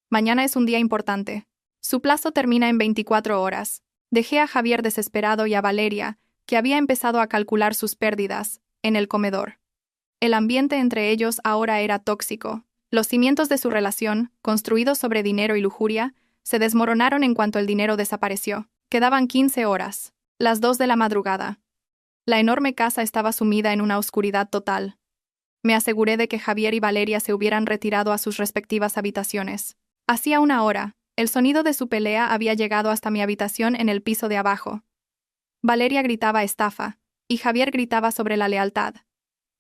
Mañana es un día importante. Su plazo termina en 24 horas. Dejé a Javier desesperado y a Valeria, que había empezado a calcular sus pérdidas, en el comedor. El ambiente entre ellos ahora era tóxico. Los cimientos de su relación, construidos sobre dinero y lujuria, se desmoronaron en cuanto el dinero desapareció. Quedaban 15 horas, las 2 de la madrugada. La enorme casa estaba sumida en una oscuridad total. Me aseguré de que Javier y Valeria se hubieran retirado a sus respectivas habitaciones. Hacía una hora, el sonido de su pelea había llegado hasta mi habitación en el piso de abajo. Valeria gritaba estafa, y Javier gritaba sobre la lealtad.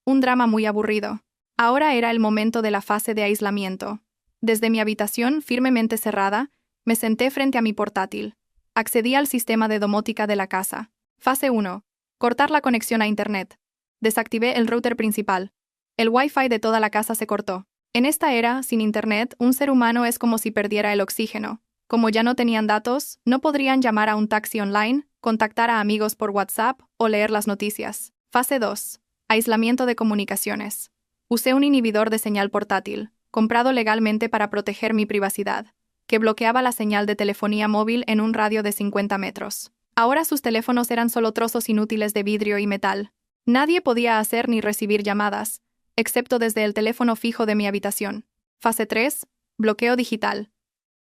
Un drama muy aburrido. Ahora era el momento de la fase de aislamiento. Desde mi habitación, firmemente cerrada, me senté frente a mi portátil. Accedí al sistema de domótica de la casa. Fase 1. Cortar la conexión a Internet. Desactivé el router principal. El Wi-Fi de toda la casa se cortó. En esta era, sin Internet, un ser humano es como si perdiera el oxígeno. Como ya no tenían datos, no podrían llamar a un taxi online, contactar a amigos por WhatsApp o leer las noticias. Fase 2. Aislamiento de comunicaciones. Usé un inhibidor de señal portátil, comprado legalmente para proteger mi privacidad, que bloqueaba la señal de telefonía móvil en un radio de 50 metros. Ahora sus teléfonos eran solo trozos inútiles de vidrio y metal. Nadie podía hacer ni recibir llamadas, excepto desde el teléfono fijo de mi habitación. Fase 3. Bloqueo digital.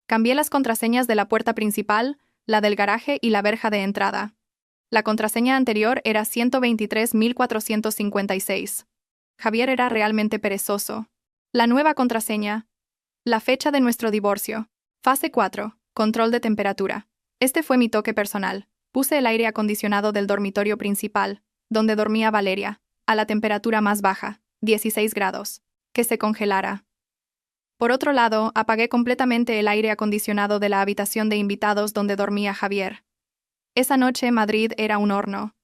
Cambié las contraseñas de la puerta principal, la del garaje y la verja de entrada. La contraseña anterior era 123.456. Javier era realmente perezoso. La nueva contraseña. La fecha de nuestro divorcio. Fase 4. Control de temperatura. Este fue mi toque personal. Puse el aire acondicionado del dormitorio principal, donde dormía Valeria, a la temperatura más baja, 16 grados, que se congelara. Por otro lado, apagué completamente el aire acondicionado de la habitación de invitados donde dormía Javier. Esa noche Madrid era un horno.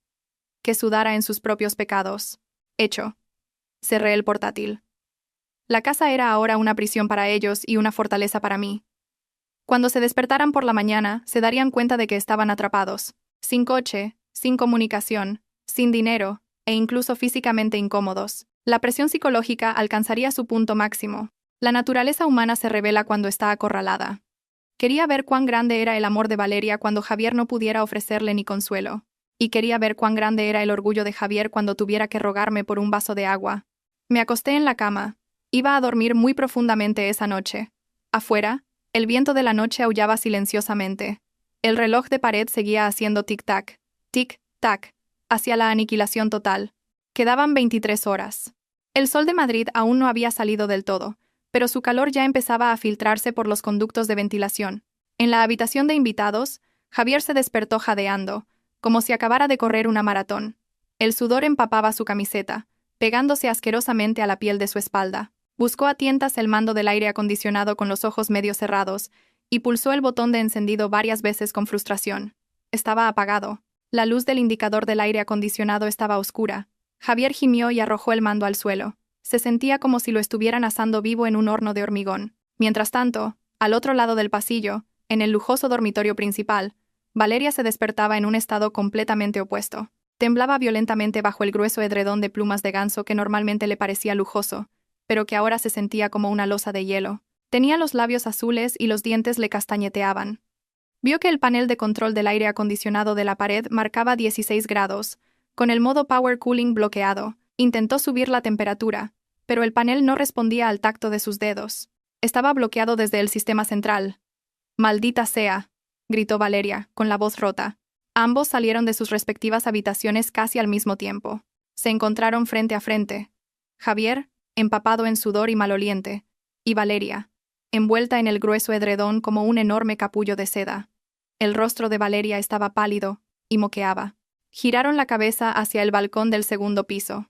Que sudara en sus propios pecados. Hecho. Cerré el portátil. La casa era ahora una prisión para ellos y una fortaleza para mí. Cuando se despertaran por la mañana, se darían cuenta de que estaban atrapados, sin coche, sin comunicación, sin dinero, e incluso físicamente incómodos. La presión psicológica alcanzaría su punto máximo. La naturaleza humana se revela cuando está acorralada. Quería ver cuán grande era el amor de Valeria cuando Javier no pudiera ofrecerle ni consuelo. Y quería ver cuán grande era el orgullo de Javier cuando tuviera que rogarme por un vaso de agua. Me acosté en la cama. Iba a dormir muy profundamente esa noche. Afuera, el viento de la noche aullaba silenciosamente. El reloj de pared seguía haciendo tic-tac, tic-tac, hacia la aniquilación total. Quedaban 23 horas. El sol de Madrid aún no había salido del todo, pero su calor ya empezaba a filtrarse por los conductos de ventilación. En la habitación de invitados, Javier se despertó jadeando, como si acabara de correr una maratón. El sudor empapaba su camiseta, pegándose asquerosamente a la piel de su espalda. Buscó a tientas el mando del aire acondicionado con los ojos medio cerrados y pulsó el botón de encendido varias veces con frustración. Estaba apagado. La luz del indicador del aire acondicionado estaba oscura. Javier gimió y arrojó el mando al suelo. Se sentía como si lo estuvieran asando vivo en un horno de hormigón. Mientras tanto, al otro lado del pasillo, en el lujoso dormitorio principal, Valeria se despertaba en un estado completamente opuesto. Temblaba violentamente bajo el grueso edredón de plumas de ganso que normalmente le parecía lujoso, pero que ahora se sentía como una losa de hielo. Tenía los labios azules y los dientes le castañeteaban. Vio que el panel de control del aire acondicionado de la pared marcaba 16 grados, con el modo Power Cooling bloqueado. Intentó subir la temperatura, pero el panel no respondía al tacto de sus dedos. Estaba bloqueado desde el sistema central. «¡Maldita sea!», gritó Valeria, con la voz rota. Ambos salieron de sus respectivas habitaciones casi al mismo tiempo. Se encontraron frente a frente. Javier, empapado en sudor y maloliente, y Valeria, envuelta en el grueso edredón como un enorme capullo de seda. El rostro de Valeria estaba pálido y moqueaba. Giraron la cabeza hacia el balcón del segundo piso.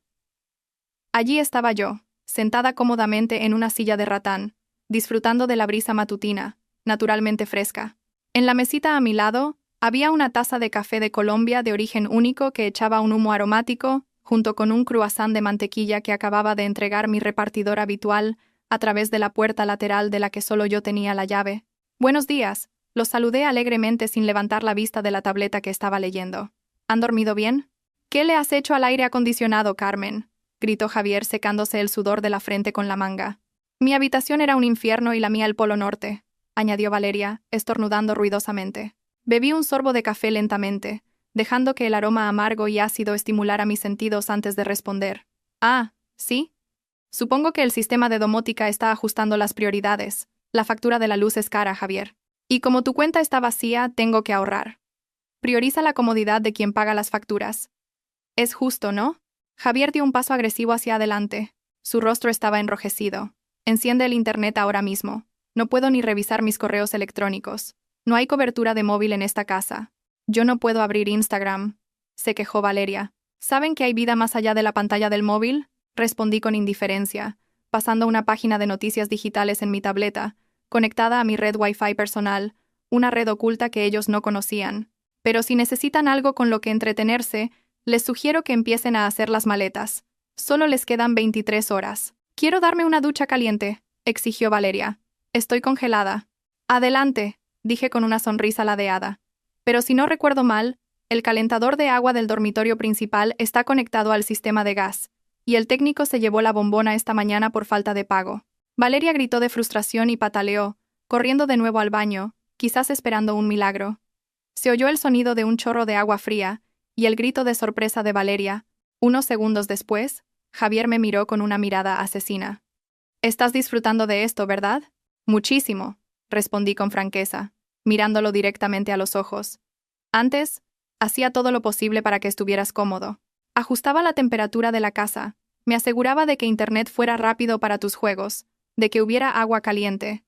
Allí estaba yo, sentada cómodamente en una silla de ratán, disfrutando de la brisa matutina, naturalmente fresca. En la mesita a mi lado, había una taza de café de Colombia de origen único que echaba un humo aromático, junto con un croissant de mantequilla que acababa de entregar mi repartidor habitual a través de la puerta lateral de la que solo yo tenía la llave. «Buenos días», los saludé alegremente sin levantar la vista de la tableta que estaba leyendo. «¿Han dormido bien?» «¿Qué le has hecho al aire acondicionado, Carmen?», gritó Javier secándose el sudor de la frente con la manga. «Mi habitación era un infierno y la mía el Polo Norte», añadió Valeria, estornudando ruidosamente. Bebí un sorbo de café lentamente, dejando que el aroma amargo y ácido estimulara mis sentidos antes de responder. «Ah, ¿sí? Supongo que el sistema de domótica está ajustando las prioridades. La factura de la luz es cara, Javier. Y como tu cuenta está vacía, tengo que ahorrar. Prioriza la comodidad de quien paga las facturas. Es justo, ¿no?» Javier dio un paso agresivo hacia adelante. Su rostro estaba enrojecido. «Enciende el internet ahora mismo. No puedo ni revisar mis correos electrónicos. No hay cobertura de móvil en esta casa. Yo no puedo abrir Instagram», se quejó Valeria. «¿Saben que hay vida más allá de la pantalla del móvil?», respondí con indiferencia, pasando una página de noticias digitales en mi tableta, conectada a mi red Wi-Fi personal, una red oculta que ellos no conocían. «Pero si necesitan algo con lo que entretenerse, les sugiero que empiecen a hacer las maletas. Solo les quedan 23 horas. «Quiero darme una ducha caliente», exigió Valeria. «Estoy congelada». «Adelante», dije con una sonrisa ladeada. «Pero si no recuerdo mal, el calentador de agua del dormitorio principal está conectado al sistema de gas, y el técnico se llevó la bombona esta mañana por falta de pago». Valeria gritó de frustración y pataleó, corriendo de nuevo al baño, quizás esperando un milagro. Se oyó el sonido de un chorro de agua fría, y el grito de sorpresa de Valeria. Unos segundos después, Javier me miró con una mirada asesina. «Estás disfrutando de esto, ¿verdad?» «Muchísimo», respondí con franqueza, mirándolo directamente a los ojos. «Antes, hacía todo lo posible para que estuvieras cómodo. Ajustaba la temperatura de la casa, me aseguraba de que internet fuera rápido para tus juegos, de que hubiera agua caliente.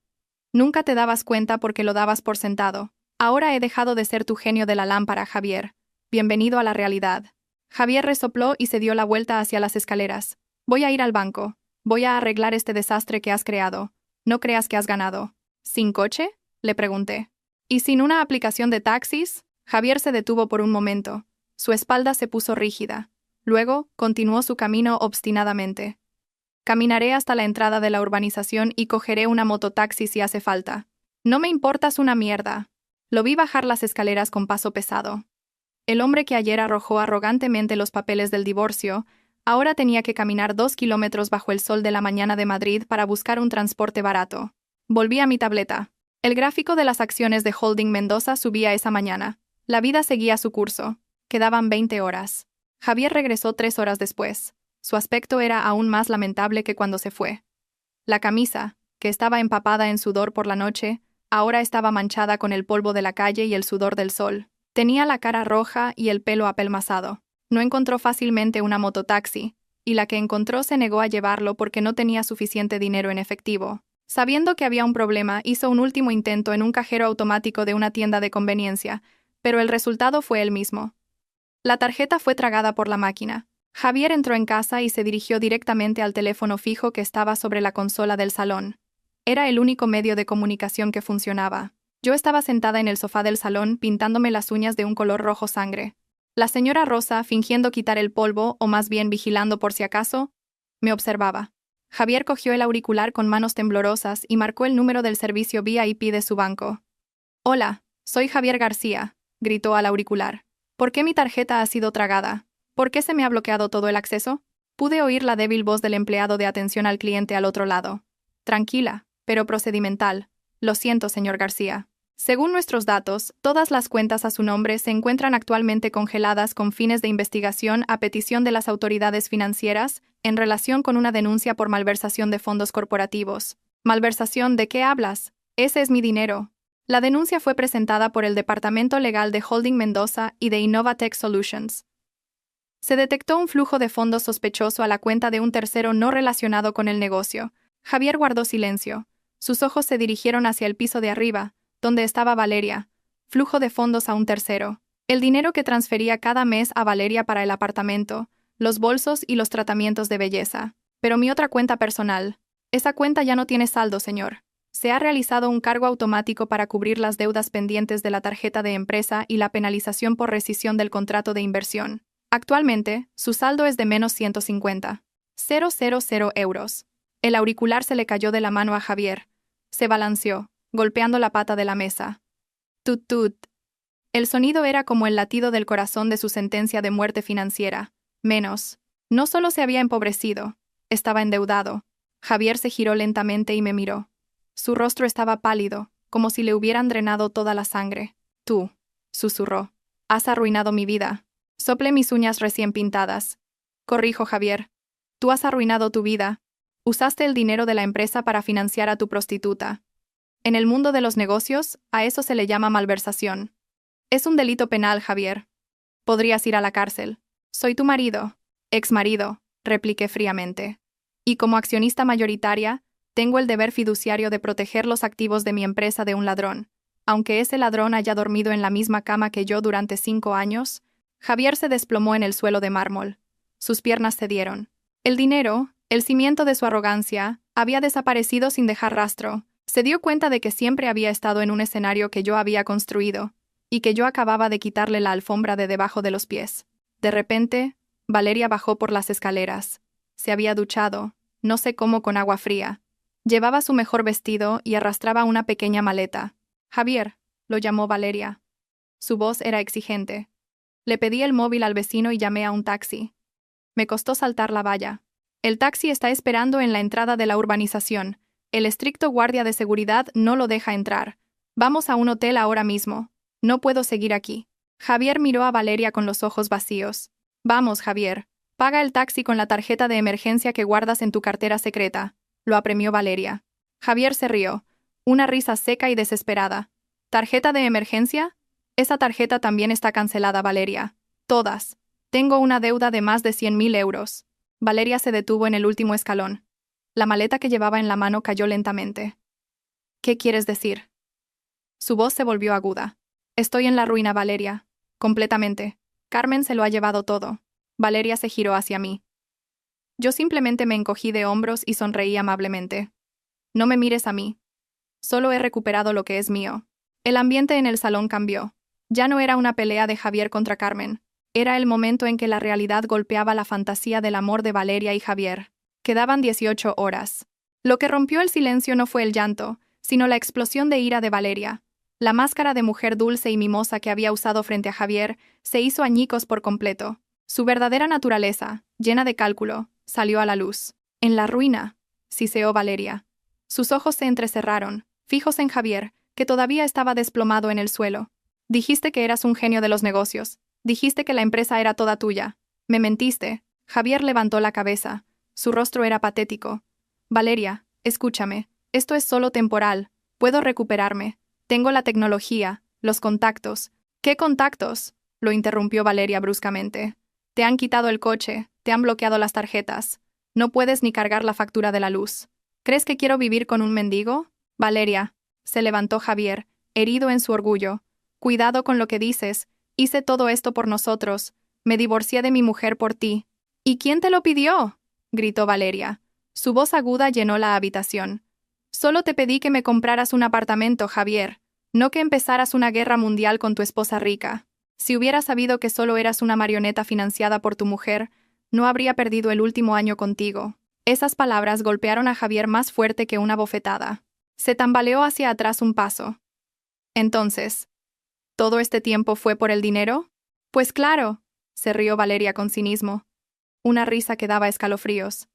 Nunca te dabas cuenta porque lo dabas por sentado, Ahora he dejado de ser tu genio de la lámpara, Javier. Bienvenido a la realidad. Javier resopló y se dio la vuelta hacia las escaleras. Voy a ir al banco. Voy a arreglar este desastre que has creado. No creas que has ganado. ¿Sin coche?, le pregunté. ¿Y sin una aplicación de taxis? Javier se detuvo por un momento. Su espalda se puso rígida. Luego, continuó su camino obstinadamente. Caminaré hasta la entrada de la urbanización y cogeré una mototaxi si hace falta. No me importas una mierda. Lo vi bajar las escaleras con paso pesado. El hombre que ayer arrojó arrogantemente los papeles del divorcio, ahora tenía que caminar 2 kilómetros bajo el sol de la mañana de Madrid para buscar un transporte barato. Volví a mi tableta. El gráfico de las acciones de Holding Mendoza subía esa mañana. La vida seguía su curso. Quedaban 20 horas. Javier regresó 3 horas después. Su aspecto era aún más lamentable que cuando se fue. La camisa, que estaba empapada en sudor por la noche, ahora estaba manchada con el polvo de la calle y el sudor del sol. Tenía la cara roja y el pelo apelmazado. No encontró fácilmente una mototaxi, y la que encontró se negó a llevarlo porque no tenía suficiente dinero en efectivo. Sabiendo que había un problema, hizo un último intento en un cajero automático de una tienda de conveniencia, pero el resultado fue el mismo. La tarjeta fue tragada por la máquina. Javier entró en casa y se dirigió directamente al teléfono fijo que estaba sobre la consola del salón. Era el único medio de comunicación que funcionaba. Yo estaba sentada en el sofá del salón pintándome las uñas de un color rojo sangre. La señora Rosa, fingiendo quitar el polvo, o más bien vigilando por si acaso, me observaba. Javier cogió el auricular con manos temblorosas y marcó el número del servicio VIP de su banco. «Hola, soy Javier García», gritó al auricular. «¿Por qué mi tarjeta ha sido tragada? ¿Por qué se me ha bloqueado todo el acceso?» Pude oír la débil voz del empleado de atención al cliente al otro lado. «Tranquila, pero procedimental. Lo siento, señor García. Según nuestros datos, todas las cuentas a su nombre se encuentran actualmente congeladas con fines de investigación a petición de las autoridades financieras en relación con una denuncia por malversación de fondos corporativos. ¿Malversación de qué hablas? Ese es mi dinero». La denuncia fue presentada por el Departamento Legal de Holding Mendoza y de Innovatech Solutions. Se detectó un flujo de fondos sospechoso a la cuenta de un tercero no relacionado con el negocio. Javier guardó silencio. Sus ojos se dirigieron hacia el piso de arriba, donde estaba Valeria. Flujo de fondos a un tercero. El dinero que transfería cada mes a Valeria para el apartamento, los bolsos y los tratamientos de belleza. Pero mi otra cuenta personal. Esa cuenta ya no tiene saldo, señor. Se ha realizado un cargo automático para cubrir las deudas pendientes de la tarjeta de empresa y la penalización por rescisión del contrato de inversión. Actualmente, su saldo es de menos 150.000 euros. El auricular se le cayó de la mano a Javier. Se balanceó, golpeando la pata de la mesa. Tut tut. El sonido era como el latido del corazón de su sentencia de muerte financiera. Menos. No solo se había empobrecido, estaba endeudado. Javier se giró lentamente y me miró. Su rostro estaba pálido, como si le hubieran drenado toda la sangre. «Tú», susurró, «has arruinado mi vida». Soplé mis uñas recién pintadas. «Corrijo, Javier. Tú has arruinado tu vida. Usaste el dinero de la empresa para financiar a tu prostituta. En el mundo de los negocios, a eso se le llama malversación. Es un delito penal, Javier. Podrías ir a la cárcel. Soy tu marido». «Exmarido», repliqué fríamente. «Y como accionista mayoritaria, tengo el deber fiduciario de proteger los activos de mi empresa de un ladrón. Aunque ese ladrón haya dormido en la misma cama que yo durante 5 años». Javier se desplomó en el suelo de mármol. Sus piernas cedieron. El dinero, el cimiento de su arrogancia, había desaparecido sin dejar rastro. Se dio cuenta de que siempre había estado en un escenario que yo había construido, y que yo acababa de quitarle la alfombra de debajo de los pies. De repente, Valeria bajó por las escaleras. Se había duchado, no sé cómo, con agua fría. Llevaba su mejor vestido y arrastraba una pequeña maleta. «Javier», lo llamó Valeria. Su voz era exigente. Le pedí el móvil al vecino y llamé a un taxi. Me costó saltar la valla. «El taxi está esperando en la entrada de la urbanización. El estricto guardia de seguridad no lo deja entrar. Vamos a un hotel ahora mismo. No puedo seguir aquí». Javier miró a Valeria con los ojos vacíos. «Vamos, Javier. Paga el taxi con la tarjeta de emergencia que guardas en tu cartera secreta», lo apremió Valeria. Javier se rió. Una risa seca y desesperada. «¿Tarjeta de emergencia? Esa tarjeta también está cancelada, Valeria. Todas. Tengo una deuda de más de 100.000 euros». Valeria se detuvo en el último escalón. La maleta que llevaba en la mano cayó lentamente. «¿Qué quieres decir?». Su voz se volvió aguda. Estoy en la ruina, Valeria. Completamente. Carmen se lo ha llevado todo. Valeria se giró hacia mí. Yo simplemente me encogí de hombros y sonreí amablemente. No me mires a mí. Solo he recuperado lo que es mío. El ambiente en el salón cambió. Ya no era una pelea de Javier contra Carmen. Era el momento en que la realidad golpeaba la fantasía del amor de Valeria y Javier. Quedaban 18 horas. Lo que rompió el silencio no fue el llanto, sino la explosión de ira de Valeria. La máscara de mujer dulce y mimosa que había usado frente a Javier se hizo añicos por completo. Su verdadera naturaleza, llena de cálculo, salió a la luz. En la ruina, siseó Valeria. Sus ojos se entrecerraron, fijos en Javier, que todavía estaba desplomado en el suelo. Dijiste que eras un genio de los negocios. Dijiste que la empresa era toda tuya. Me mentiste. Javier levantó la cabeza. Su rostro era patético. Valeria, escúchame. Esto es solo temporal. Puedo recuperarme. Tengo la tecnología, los contactos. ¿Qué contactos?, lo interrumpió Valeria bruscamente. Te han quitado el coche, te han bloqueado las tarjetas. No puedes ni cargar la factura de la luz. ¿Crees que quiero vivir con un mendigo? Valeria, se levantó Javier, herido en su orgullo. Cuidado con lo que dices. Hice todo esto por nosotros. Me divorcié de mi mujer por ti. ¿Y quién te lo pidió?, gritó Valeria. Su voz aguda llenó la habitación. Solo te pedí que me compraras un apartamento, Javier, no que empezaras una guerra mundial con tu esposa rica. Si hubiera sabido que solo eras una marioneta financiada por tu mujer, no habría perdido el último año contigo. Esas palabras golpearon a Javier más fuerte que una bofetada. Se tambaleó hacia atrás un paso. Entonces, ¿todo este tiempo fue por el dinero? Pues claro, se rió Valeria con cinismo. Una risa que daba escalofríos.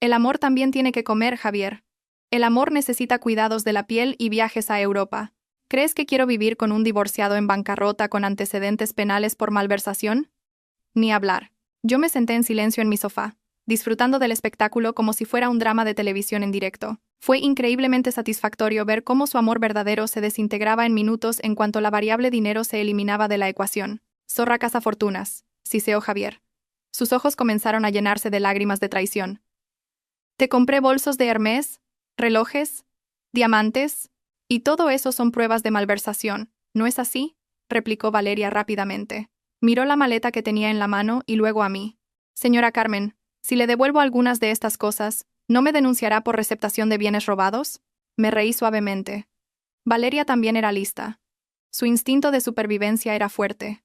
El amor también tiene que comer, Javier. El amor necesita cuidados de la piel y viajes a Europa. ¿Crees que quiero vivir con un divorciado en bancarrota con antecedentes penales por malversación? Ni hablar. Yo me senté en silencio en mi sofá, disfrutando del espectáculo como si fuera un drama de televisión en directo. Fue increíblemente satisfactorio ver cómo su amor verdadero se desintegraba en minutos en cuanto la variable dinero se eliminaba de la ecuación. Zorra cazafortunas, siseó Javier. Sus ojos comenzaron a llenarse de lágrimas de traición. Te compré bolsos de Hermès, relojes, diamantes, y todo eso son pruebas de malversación, ¿no es así?, replicó Valeria rápidamente. Miró la maleta que tenía en la mano y luego a mí. Señora Carmen, si le devuelvo algunas de estas cosas, ¿no me denunciará por receptación de bienes robados? Me reí suavemente. Valeria también era lista. Su instinto de supervivencia era fuerte.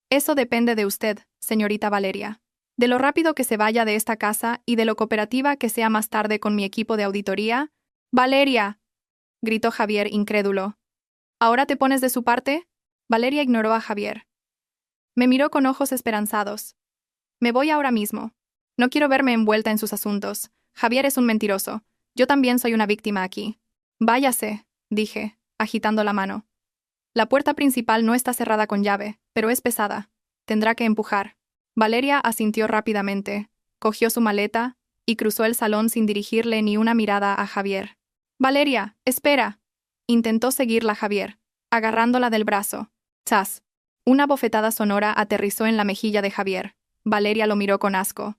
Eso depende de usted, señorita Valeria. De lo rápido que se vaya de esta casa y de lo cooperativa que sea más tarde con mi equipo de auditoría. ¡Valeria!, gritó Javier incrédulo. ¿Ahora te pones de su parte? Valeria ignoró a Javier. Me miró con ojos esperanzados. Me voy ahora mismo. No quiero verme envuelta en sus asuntos. Javier es un mentiroso. Yo también soy una víctima aquí. Váyase, dije, agitando la mano. La puerta principal no está cerrada con llave, pero es pesada. Tendrá que empujar. Valeria asintió rápidamente, cogió su maleta y cruzó el salón sin dirigirle ni una mirada a Javier. Valeria, espera. Intentó seguirla Javier, agarrándola del brazo. ¡Chas! Una bofetada sonora aterrizó en la mejilla de Javier. Valeria lo miró con asco.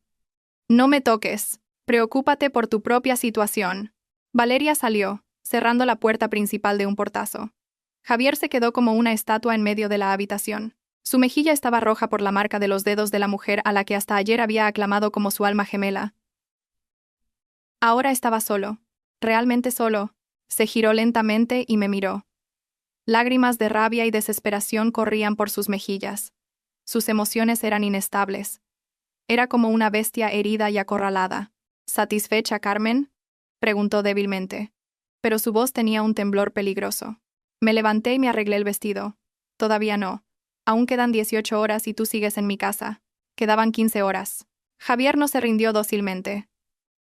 No me toques. Preocúpate por tu propia situación. Valeria salió, cerrando la puerta principal de un portazo. Javier se quedó como una estatua en medio de la habitación. Su mejilla estaba roja por la marca de los dedos de la mujer a la que hasta ayer había aclamado como su alma gemela. Ahora estaba solo. Realmente solo. Se giró lentamente y me miró. Lágrimas de rabia y desesperación corrían por sus mejillas. Sus emociones eran inestables. Era como una bestia herida y acorralada. ¿Satisfecha, Carmen?, preguntó débilmente. Pero su voz tenía un temblor peligroso. Me levanté y me arreglé el vestido. Todavía no. Aún quedan 18 horas y tú sigues en mi casa. Quedaban 15 horas. Javier no se rindió dócilmente.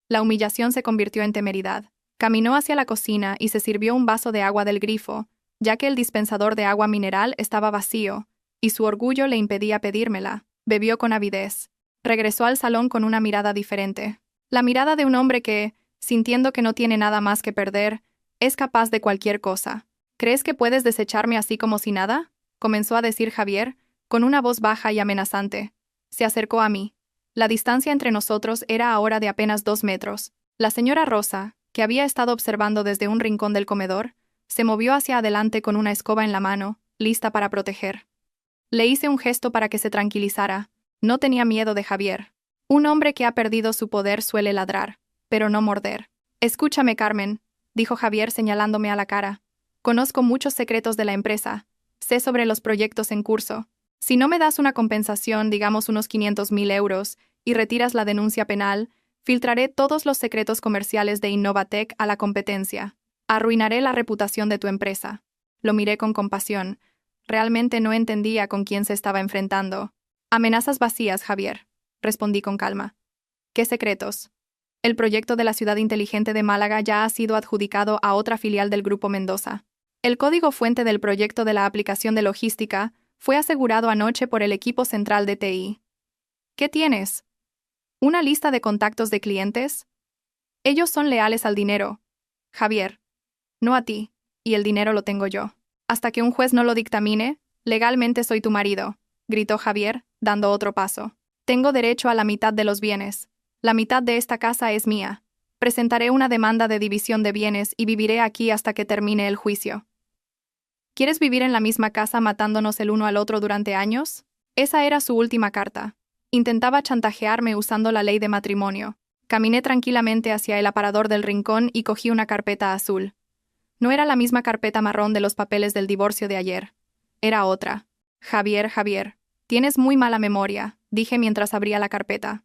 La humillación se convirtió en temeridad. Caminó hacia la cocina y se sirvió un vaso de agua del grifo, ya que el dispensador de agua mineral estaba vacío, y su orgullo le impedía pedírmela. Bebió con avidez. Regresó al salón con una mirada diferente. La mirada de un hombre que, sintiendo que no tiene nada más que perder, es capaz de cualquier cosa. ¿Crees que puedes desecharme así como si nada?, comenzó a decir Javier, con una voz baja y amenazante. Se acercó a mí. La distancia entre nosotros era ahora de apenas 2 metros. La señora Rosa, que había estado observando desde un rincón del comedor, se movió hacia adelante con una escoba en la mano lista para proteger. Le hice un gesto para que se tranquilizara. No tenía miedo de Javier. Un hombre que ha perdido su poder suele ladrar, pero no morder. Escúchame, Carmen, dijo Javier señalándome a la cara. Conozco muchos secretos de la empresa. Sé sobre los proyectos en curso. Si no me das una compensación, digamos unos 500.000 euros, y retiras la denuncia penal, filtraré todos los secretos comerciales de Innovatec a la competencia. Arruinaré la reputación de tu empresa. Lo miré con compasión. Realmente no entendía con quién se estaba enfrentando. Amenazas vacías, Javier, respondí con calma. ¿Qué secretos? El proyecto de la ciudad inteligente de Málaga ya ha sido adjudicado a otra filial del Grupo Mendoza. El código fuente del proyecto de la aplicación de logística fue asegurado anoche por el equipo central de TI. ¿Qué tienes? ¿Una lista de contactos de clientes? Ellos son leales al dinero, Javier. No a ti, y el dinero lo tengo yo. Hasta que un juez no lo dictamine, legalmente soy tu marido, gritó Javier, dando otro paso. Tengo derecho a la mitad de los bienes. La mitad de esta casa es mía. Presentaré una demanda de división de bienes y viviré aquí hasta que termine el juicio. ¿Quieres vivir en la misma casa matándonos el uno al otro durante años? Esa era su última carta. Intentaba chantajearme usando la ley de matrimonio. Caminé tranquilamente hacia el aparador del rincón y cogí una carpeta azul. No era la misma carpeta marrón de los papeles del divorcio de ayer. Era otra. Javier, tienes muy mala memoria, dije mientras abría la carpeta.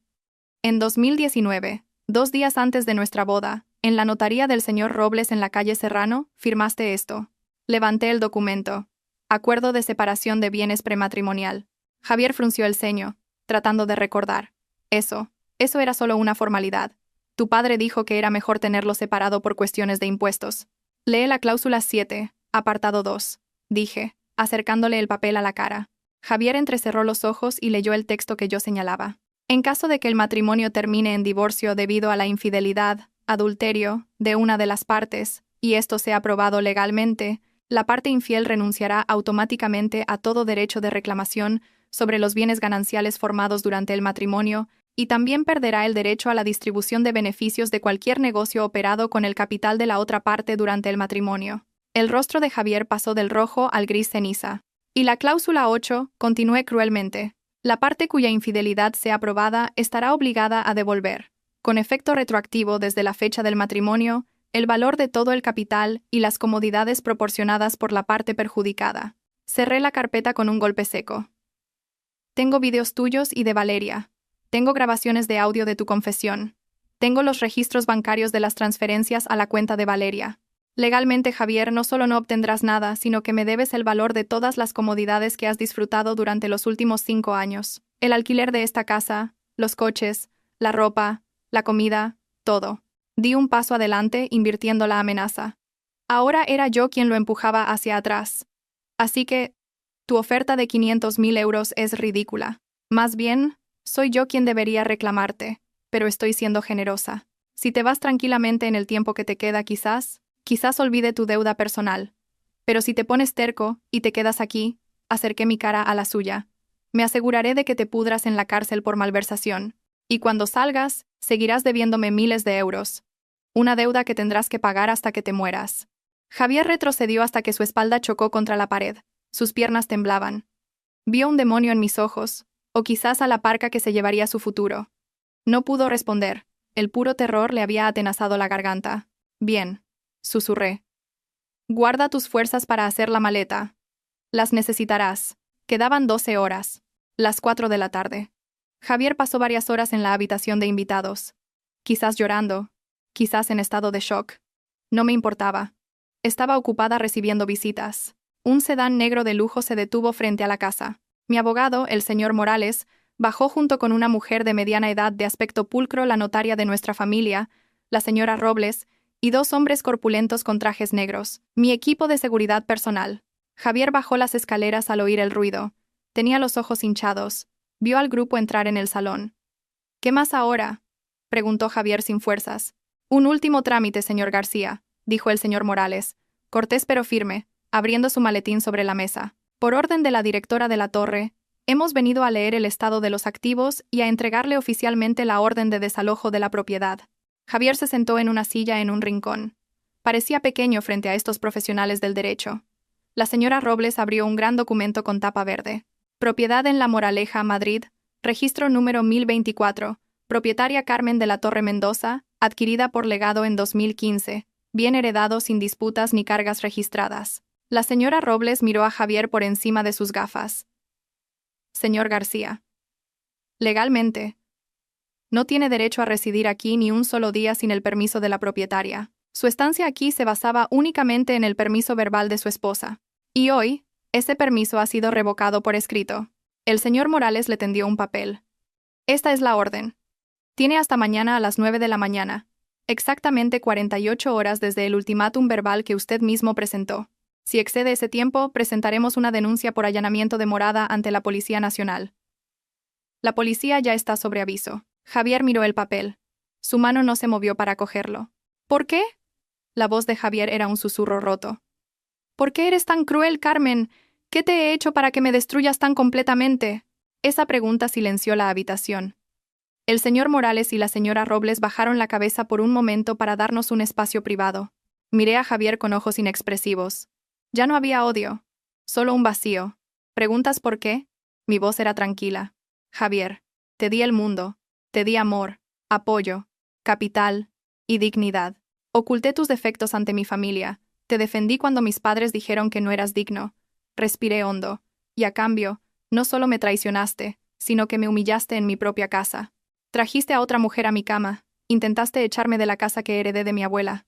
En 2019, 2 días antes de nuestra boda, en la notaría del señor Robles en la calle Serrano, firmaste esto. Levanté el documento. Acuerdo de separación de bienes prematrimonial. Javier frunció el ceño, tratando de recordar. Eso era solo una formalidad. Tu padre dijo que era mejor tenerlo separado por cuestiones de impuestos. Lee la cláusula 7, apartado 2, dije, acercándole el papel a la cara. Javier entrecerró los ojos y leyó el texto que yo señalaba. En caso de que el matrimonio termine en divorcio debido a la infidelidad, adulterio, de una de las partes, y esto sea aprobado legalmente, la parte infiel renunciará automáticamente a todo derecho de reclamación sobre los bienes gananciales formados durante el matrimonio y también perderá el derecho a la distribución de beneficios de cualquier negocio operado con el capital de la otra parte durante el matrimonio. El rostro de Javier pasó del rojo al gris ceniza. Y la cláusula 8, continué cruelmente. La parte cuya infidelidad sea aprobada estará obligada a devolver, con efecto retroactivo desde la fecha del matrimonio, el valor de todo el capital y las comodidades proporcionadas por la parte perjudicada. Cerré la carpeta con un golpe seco. Tengo videos tuyos y de Valeria. Tengo grabaciones de audio de tu confesión. Tengo los registros bancarios de las transferencias a la cuenta de Valeria. Legalmente, Javier, no solo no obtendrás nada, sino que me debes el valor de todas las comodidades que has disfrutado durante los últimos 5 años. El alquiler de esta casa, los coches, la ropa, la comida, todo. Di un paso adelante, invirtiendo la amenaza. Ahora era yo quien lo empujaba hacia atrás. Así que, tu oferta de 500.000 euros es ridícula. Más bien, soy yo quien debería reclamarte, pero estoy siendo generosa. Si te vas tranquilamente en el tiempo que te queda, quizás olvide tu deuda personal. Pero si te pones terco y te quedas aquí, acerqué mi cara a la suya. Me aseguraré de que te pudras en la cárcel por malversación. Y cuando salgas, seguirás debiéndome miles de euros. Una deuda que tendrás que pagar hasta que te mueras. Javier retrocedió hasta que su espalda chocó contra la pared. Sus piernas temblaban. Vio un demonio en mis ojos, o quizás a la parca que se llevaría su futuro. No pudo responder. El puro terror le había atenazado la garganta. Bien, susurré. Guarda tus fuerzas para hacer la maleta. Las necesitarás. Quedaban 12 horas. Las 4 de la tarde. Javier pasó varias horas en la habitación de invitados. Quizás llorando, quizás en estado de shock. No me importaba. Estaba ocupada recibiendo visitas. Un sedán negro de lujo se detuvo frente a la casa. Mi abogado, el señor Morales, bajó junto con una mujer de mediana edad de aspecto pulcro, la notaria de nuestra familia, la señora Robles, y 2 hombres corpulentos con trajes negros, mi equipo de seguridad personal. Javier bajó las escaleras al oír el ruido. Tenía los ojos hinchados. Vio al grupo entrar en el salón. ¿Qué más ahora?, preguntó Javier sin fuerzas. Un último trámite, señor García, dijo el señor Morales, cortés pero firme, abriendo su maletín sobre la mesa. Por orden de la directora de la torre, hemos venido a leer el estado de los activos y a entregarle oficialmente la orden de desalojo de la propiedad. Javier se sentó en una silla en un rincón. Parecía pequeño frente a estos profesionales del derecho. La señora Robles abrió un gran documento con tapa verde. Propiedad en La Moraleja, Madrid, registro número 1024, propietaria Carmen de la Torre Mendoza, adquirida por legado en 2015, bien heredado sin disputas ni cargas registradas. La señora Robles miró a Javier por encima de sus gafas. Señor García. Legalmente, no tiene derecho a residir aquí ni un solo día sin el permiso de la propietaria. Su estancia aquí se basaba únicamente en el permiso verbal de su esposa. Y hoy, ese permiso ha sido revocado por escrito. El señor Morales le tendió un papel. Esta es la orden. Tiene hasta mañana a las 9 de la mañana, exactamente 48 horas desde el ultimátum verbal que usted mismo presentó. Si excede ese tiempo, presentaremos una denuncia por allanamiento de morada ante la Policía Nacional. La policía ya está sobre aviso. Javier miró el papel. Su mano no se movió para cogerlo. ¿Por qué? La voz de Javier era un susurro roto. ¿Por qué eres tan cruel, Carmen? ¿Qué te he hecho para que me destruyas tan completamente? Esa pregunta silenció la habitación. El señor Morales y la señora Robles bajaron la cabeza por un momento para darnos un espacio privado. Miré a Javier con ojos inexpresivos. Ya no había odio, solo un vacío. ¿Preguntas por qué? Mi voz era tranquila. Javier, te di el mundo, te di amor, apoyo, capital y dignidad. Oculté tus defectos ante mi familia, te defendí cuando mis padres dijeron que no eras digno. Respiré hondo, y a cambio, no solo me traicionaste, sino que me humillaste en mi propia casa. Trajiste a otra mujer a mi cama, intentaste echarme de la casa que heredé de mi abuela.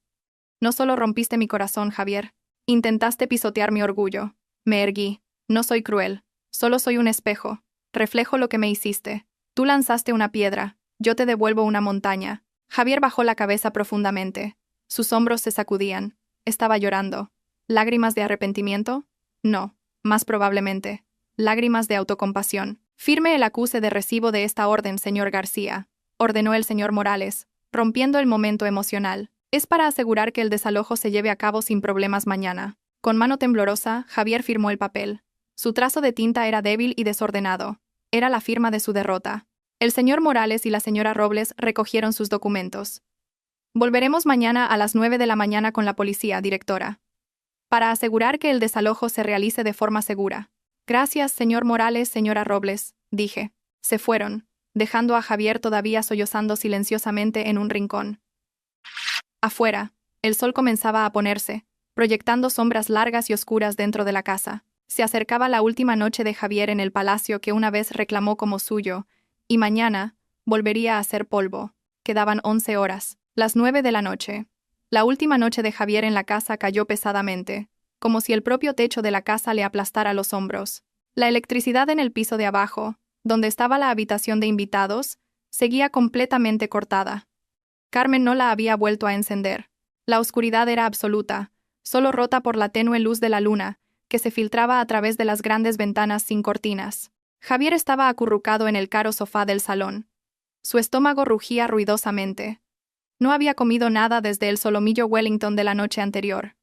No solo rompiste mi corazón, Javier, intentaste pisotear mi orgullo. Me erguí. No soy cruel, solo soy un espejo. Reflejo lo que me hiciste. Tú lanzaste una piedra, yo te devuelvo una montaña. Javier bajó la cabeza profundamente. Sus hombros se sacudían. Estaba llorando. ¿Lágrimas de arrepentimiento? No, más probablemente. Lágrimas de autocompasión. Firme el acuse de recibo de esta orden, señor García, ordenó el señor Morales, rompiendo el momento emocional. Es para asegurar que el desalojo se lleve a cabo sin problemas mañana. Con mano temblorosa, Javier firmó el papel. Su trazo de tinta era débil y desordenado. Era la firma de su derrota. El señor Morales y la señora Robles recogieron sus documentos. Volveremos mañana a las 9 de la mañana con la policía, directora, para asegurar que el desalojo se realice de forma segura. Gracias, señor Morales, señora Robles, dije. Se fueron, dejando a Javier todavía sollozando silenciosamente en un rincón. Afuera, el sol comenzaba a ponerse, proyectando sombras largas y oscuras dentro de la casa. Se acercaba la última noche de Javier en el palacio que una vez reclamó como suyo, y mañana volvería a ser polvo. Quedaban 11 horas, las 9 de la noche. La última noche de Javier en la casa cayó pesadamente, como si el propio techo de la casa le aplastara los hombros. La electricidad en el piso de abajo, donde estaba la habitación de invitados, seguía completamente cortada. Carmen no la había vuelto a encender. La oscuridad era absoluta, solo rota por la tenue luz de la luna, que se filtraba a través de las grandes ventanas sin cortinas. Javier estaba acurrucado en el caro sofá del salón. Su estómago rugía ruidosamente. No había comido nada desde el solomillo Wellington de la noche anterior.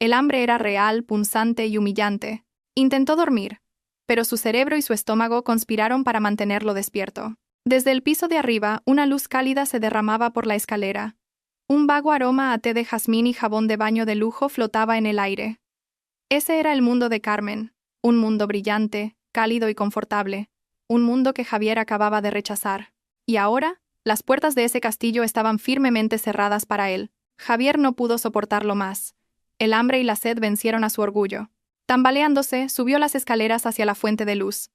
El hambre era real, punzante y humillante. Intentó dormir, pero su cerebro y su estómago conspiraron para mantenerlo despierto. Desde el piso de arriba, una luz cálida se derramaba por la escalera. Un vago aroma a té de jazmín y jabón de baño de lujo flotaba en el aire. Ese era el mundo de Carmen, un mundo brillante, cálido y confortable, un mundo que Javier acababa de rechazar. Y ahora, las puertas de ese castillo estaban firmemente cerradas para él. Javier no pudo soportarlo más. El hambre y la sed vencieron a su orgullo. Tambaleándose, subió las escaleras hacia la fuente de luz.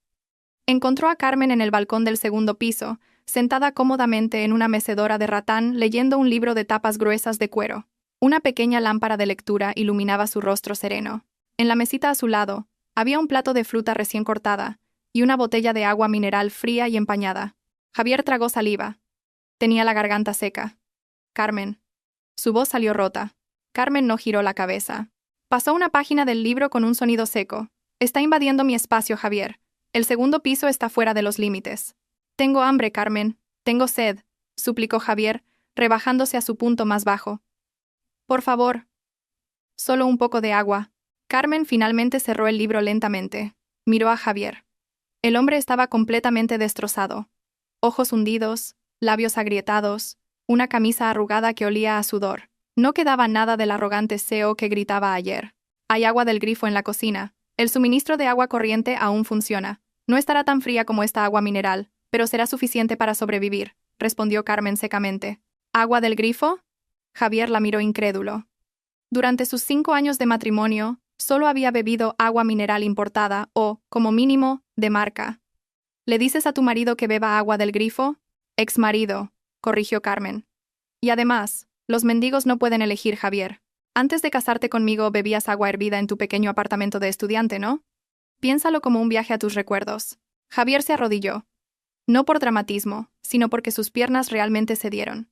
Encontró a Carmen en el balcón del segundo piso, sentada cómodamente en una mecedora de ratán leyendo un libro de tapas gruesas de cuero. Una pequeña lámpara de lectura iluminaba su rostro sereno. En la mesita a su lado, había un plato de fruta recién cortada y una botella de agua mineral fría y empañada. Javier tragó saliva. Tenía la garganta seca. Carmen. Su voz salió rota. Carmen no giró la cabeza. Pasó una página del libro con un sonido seco. Está invadiendo mi espacio, Javier. El segundo piso está fuera de los límites. Tengo hambre, Carmen. Tengo sed, suplicó Javier, rebajándose a su punto más bajo. Por favor. Solo un poco de agua. Carmen finalmente cerró el libro lentamente. Miró a Javier. El hombre estaba completamente destrozado. Ojos hundidos, labios agrietados, una camisa arrugada que olía a sudor. No quedaba nada del arrogante CEO que gritaba ayer. Hay agua del grifo en la cocina. El suministro de agua corriente aún funciona. No estará tan fría como esta agua mineral, pero será suficiente para sobrevivir, respondió Carmen secamente. ¿Agua del grifo? Javier la miró incrédulo. Durante sus 5 años de matrimonio, solo había bebido agua mineral importada o, como mínimo, de marca. ¿Le dices a tu marido que beba agua del grifo? Exmarido, corrigió Carmen. Y además, los mendigos no pueden elegir, Javier. Antes de casarte conmigo bebías agua hervida en tu pequeño apartamento de estudiante, ¿no? Piénsalo como un viaje a tus recuerdos. Javier se arrodilló. No por dramatismo, sino porque sus piernas realmente cedieron.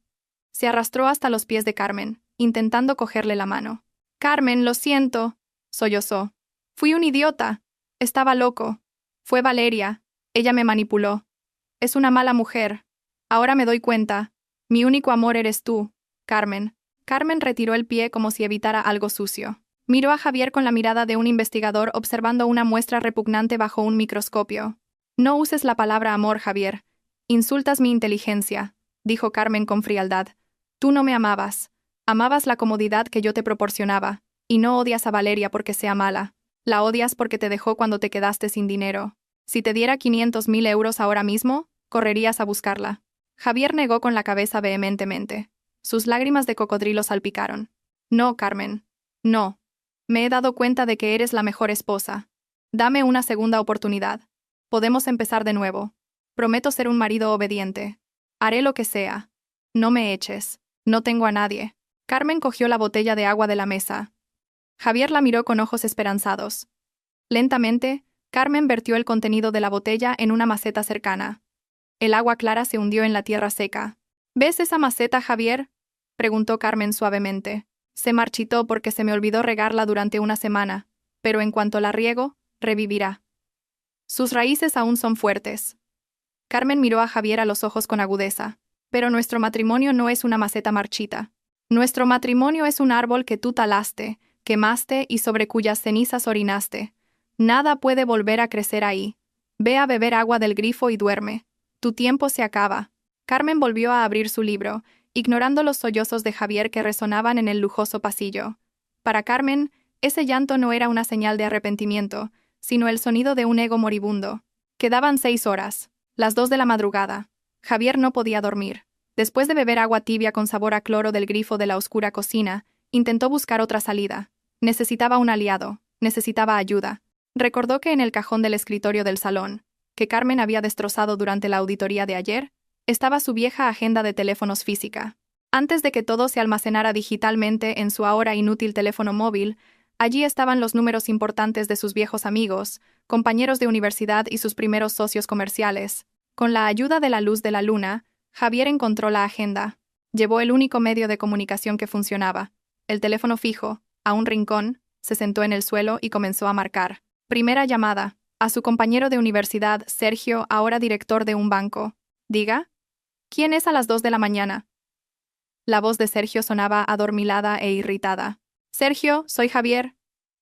Se arrastró hasta los pies de Carmen, intentando cogerle la mano. Carmen, lo siento, sollozó. Fui un idiota. Estaba loco. Fue Valeria. Ella me manipuló. Es una mala mujer. Ahora me doy cuenta. Mi único amor eres tú, Carmen. Carmen retiró el pie como si evitara algo sucio. Miró a Javier con la mirada de un investigador observando una muestra repugnante bajo un microscopio. No uses la palabra amor, Javier. Insultas mi inteligencia, dijo Carmen con frialdad. Tú no me amabas. Amabas la comodidad que yo te proporcionaba, y no odias a Valeria porque sea mala. La odias porque te dejó cuando te quedaste sin dinero. Si te diera 500.000 euros ahora mismo, correrías a buscarla. Javier negó con la cabeza vehementemente. Sus lágrimas de cocodrilo salpicaron. No, Carmen. No. Me he dado cuenta de que eres la mejor esposa. Dame una segunda oportunidad. Podemos empezar de nuevo. Prometo ser un marido obediente. Haré lo que sea. No me eches. No tengo a nadie. Carmen cogió la botella de agua de la mesa. Javier la miró con ojos esperanzados. Lentamente, Carmen vertió el contenido de la botella en una maceta cercana. El agua clara se hundió en la tierra seca. ¿Ves esa maceta, Javier?, preguntó Carmen suavemente. Se marchitó porque se me olvidó regarla durante una semana, pero en cuanto la riego, revivirá. Sus raíces aún son fuertes. Carmen miró a Javier a los ojos con agudeza. Pero nuestro matrimonio no es una maceta marchita. Nuestro matrimonio es un árbol que tú talaste, quemaste y sobre cuyas cenizas orinaste. Nada puede volver a crecer ahí. Ve a beber agua del grifo y duerme. Tu tiempo se acaba. Carmen volvió a abrir su libro, ignorando los sollozos de Javier que resonaban en el lujoso pasillo. Para Carmen, ese llanto no era una señal de arrepentimiento, sino el sonido de un ego moribundo. Quedaban 6 horas, las 2 de la madrugada. Javier no podía dormir. Después de beber agua tibia con sabor a cloro del grifo de la oscura cocina, intentó buscar otra salida. Necesitaba un aliado, necesitaba ayuda. Recordó que en el cajón del escritorio del salón, que Carmen había destrozado durante la auditoría de ayer, estaba su vieja agenda de teléfonos física. Antes de que todo se almacenara digitalmente en su ahora inútil teléfono móvil, allí estaban los números importantes de sus viejos amigos, compañeros de universidad y sus primeros socios comerciales. Con la ayuda de la luz de la luna, Javier encontró la agenda. Llevó el único medio de comunicación que funcionaba, el teléfono fijo, a un rincón, se sentó en el suelo y comenzó a marcar. Primera llamada, a su compañero de universidad, Sergio, ahora director de un banco. Diga. ¿Quién es a las 2 de la mañana? La voz de Sergio sonaba adormilada e irritada. Sergio, soy Javier.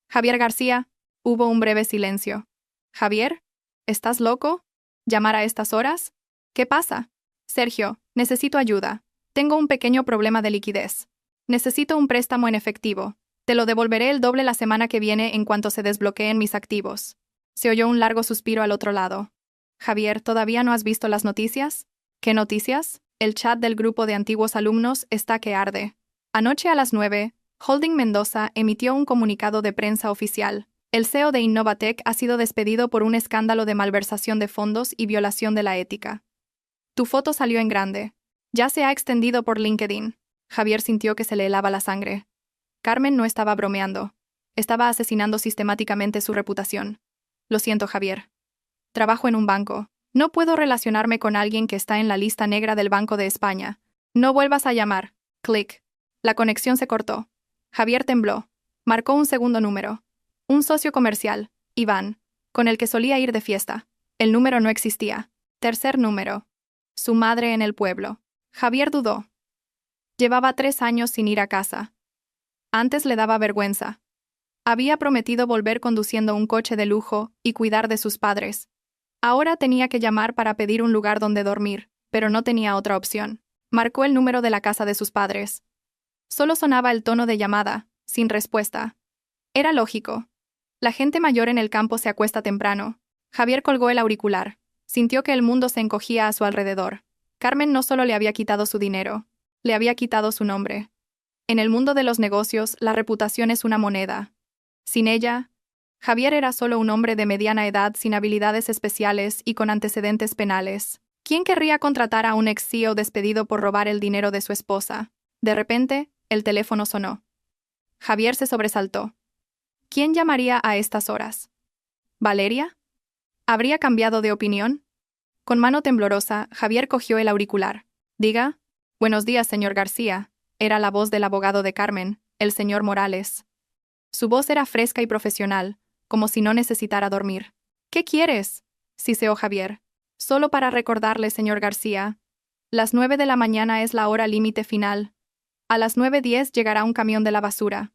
Javier García. Hubo un breve silencio. ¿Javier? ¿Estás loco? ¿Llamar a estas horas? ¿Qué pasa? Sergio, necesito ayuda. Tengo un pequeño problema de liquidez. Necesito un préstamo en efectivo. Te lo devolveré el doble la semana que viene en cuanto se desbloqueen mis activos. Se oyó un largo suspiro al otro lado. Javier, ¿todavía no has visto las noticias? ¿Qué noticias? El chat del grupo de antiguos alumnos está que arde. Anoche a las 9, Holding Mendoza emitió un comunicado de prensa oficial. El CEO de Innovatec ha sido despedido por un escándalo de malversación de fondos y violación de la ética. Tu foto salió en grande. Ya se ha extendido por LinkedIn. Javier sintió que se le helaba la sangre. Carmen no estaba bromeando. Estaba asesinando sistemáticamente su reputación. Lo siento, Javier. Trabajo en un banco. No puedo relacionarme con alguien que está en la lista negra del Banco de España. No vuelvas a llamar. Clic. La conexión se cortó. Javier tembló. Marcó un segundo número. Un socio comercial, Iván, con el que solía ir de fiesta. El número no existía. Tercer número. Su madre en el pueblo. Javier dudó. Llevaba 3 años sin ir a casa. Antes le daba vergüenza. Había prometido volver conduciendo un coche de lujo y cuidar de sus padres. Ahora tenía que llamar para pedir un lugar donde dormir, pero no tenía otra opción. Marcó el número de la casa de sus padres. Solo sonaba el tono de llamada, sin respuesta. Era lógico. La gente mayor en el campo se acuesta temprano. Javier colgó el auricular. Sintió que el mundo se encogía a su alrededor. Carmen no solo le había quitado su dinero, le había quitado su nombre. En el mundo de los negocios, la reputación es una moneda. Sin ella, Javier era solo un hombre de mediana edad sin habilidades especiales y con antecedentes penales. ¿Quién querría contratar a un ex-CEO despedido por robar el dinero de su esposa? De repente, el teléfono sonó. Javier se sobresaltó. ¿Quién llamaría a estas horas? ¿Valeria? ¿Habría cambiado de opinión? Con mano temblorosa, Javier cogió el auricular. Diga. Buenos días, señor García. Era la voz del abogado de Carmen, el señor Morales. Su voz era fresca y profesional, como si no necesitara dormir. ¿Qué quieres? Siseó Javier. Solo para recordarle, señor García. Las 9 de la mañana es la hora límite final. A las 9:10 llegará un camión de la basura.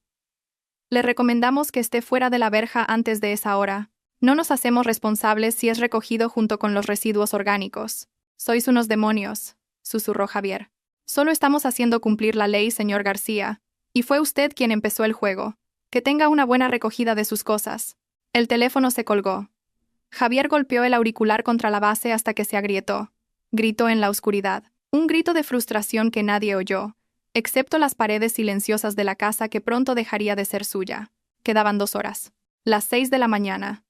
Le recomendamos que esté fuera de la verja antes de esa hora. No nos hacemos responsables si es recogido junto con los residuos orgánicos. Sois unos demonios, susurró Javier. Solo estamos haciendo cumplir la ley, señor García. Y fue usted quien empezó el juego. Que tenga una buena recogida de sus cosas. El teléfono se colgó. Javier golpeó el auricular contra la base hasta que se agrietó. Gritó en la oscuridad. Un grito de frustración que nadie oyó, excepto las paredes silenciosas de la casa que pronto dejaría de ser suya. Quedaban 2 horas. Las 6 de la mañana.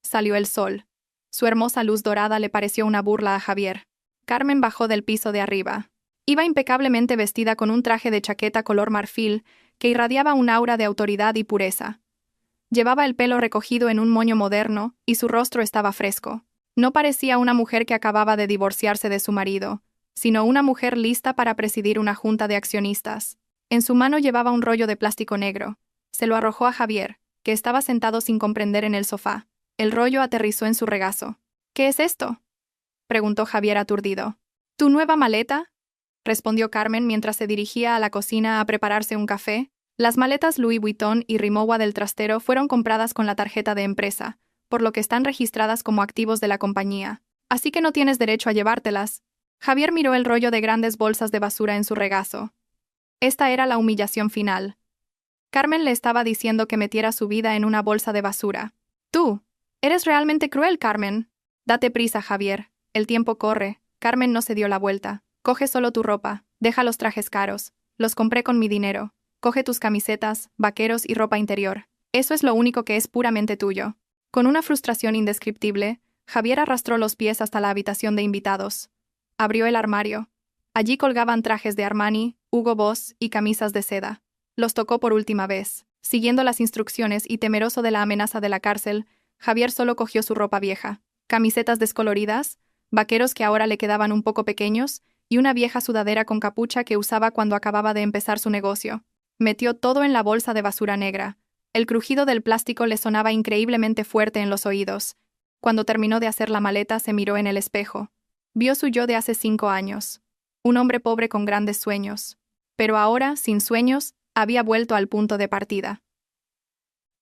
Salió el sol. Su hermosa luz dorada le pareció una burla a Javier. Carmen bajó del piso de arriba. Iba impecablemente vestida con un traje de chaqueta color marfil que irradiaba un aura de autoridad y pureza. Llevaba el pelo recogido en un moño moderno y su rostro estaba fresco. No parecía una mujer que acababa de divorciarse de su marido, sino una mujer lista para presidir una junta de accionistas. En su mano llevaba un rollo de plástico negro. Se lo arrojó a Javier, que estaba sentado sin comprender en el sofá. El rollo aterrizó en su regazo. ¿Qué es esto?, preguntó Javier aturdido. ¿Tu nueva maleta?, respondió Carmen mientras se dirigía a la cocina a prepararse un café. Las maletas Louis Vuitton y Rimowa del trastero fueron compradas con la tarjeta de empresa, por lo que están registradas como activos de la compañía. Así que no tienes derecho a llevártelas. Javier miró el rollo de grandes bolsas de basura en su regazo. Esta era la humillación final. Carmen le estaba diciendo que metiera su vida en una bolsa de basura. Tú. Eres realmente cruel, Carmen. Date prisa, Javier. El tiempo corre. Carmen no se dio la vuelta. Coge solo tu ropa. Deja los trajes caros. Los compré con mi dinero. Coge tus camisetas, vaqueros y ropa interior. Eso es lo único que es puramente tuyo. Con una frustración indescriptible, Javier arrastró los pies hasta la habitación de invitados. Abrió el armario. Allí colgaban trajes de Armani, Hugo Boss y camisas de seda. Los tocó por última vez. Siguiendo las instrucciones y temeroso de la amenaza de la cárcel, Javier solo cogió su ropa vieja. Camisetas descoloridas, vaqueros que ahora le quedaban un poco pequeños, y una vieja sudadera con capucha que usaba cuando acababa de empezar su negocio. Metió todo en la bolsa de basura negra. El crujido del plástico le sonaba increíblemente fuerte en los oídos. Cuando terminó de hacer la maleta, se miró en el espejo. Vio su yo de hace 5 años. Un hombre pobre con grandes sueños. Pero ahora, sin sueños, había vuelto al punto de partida.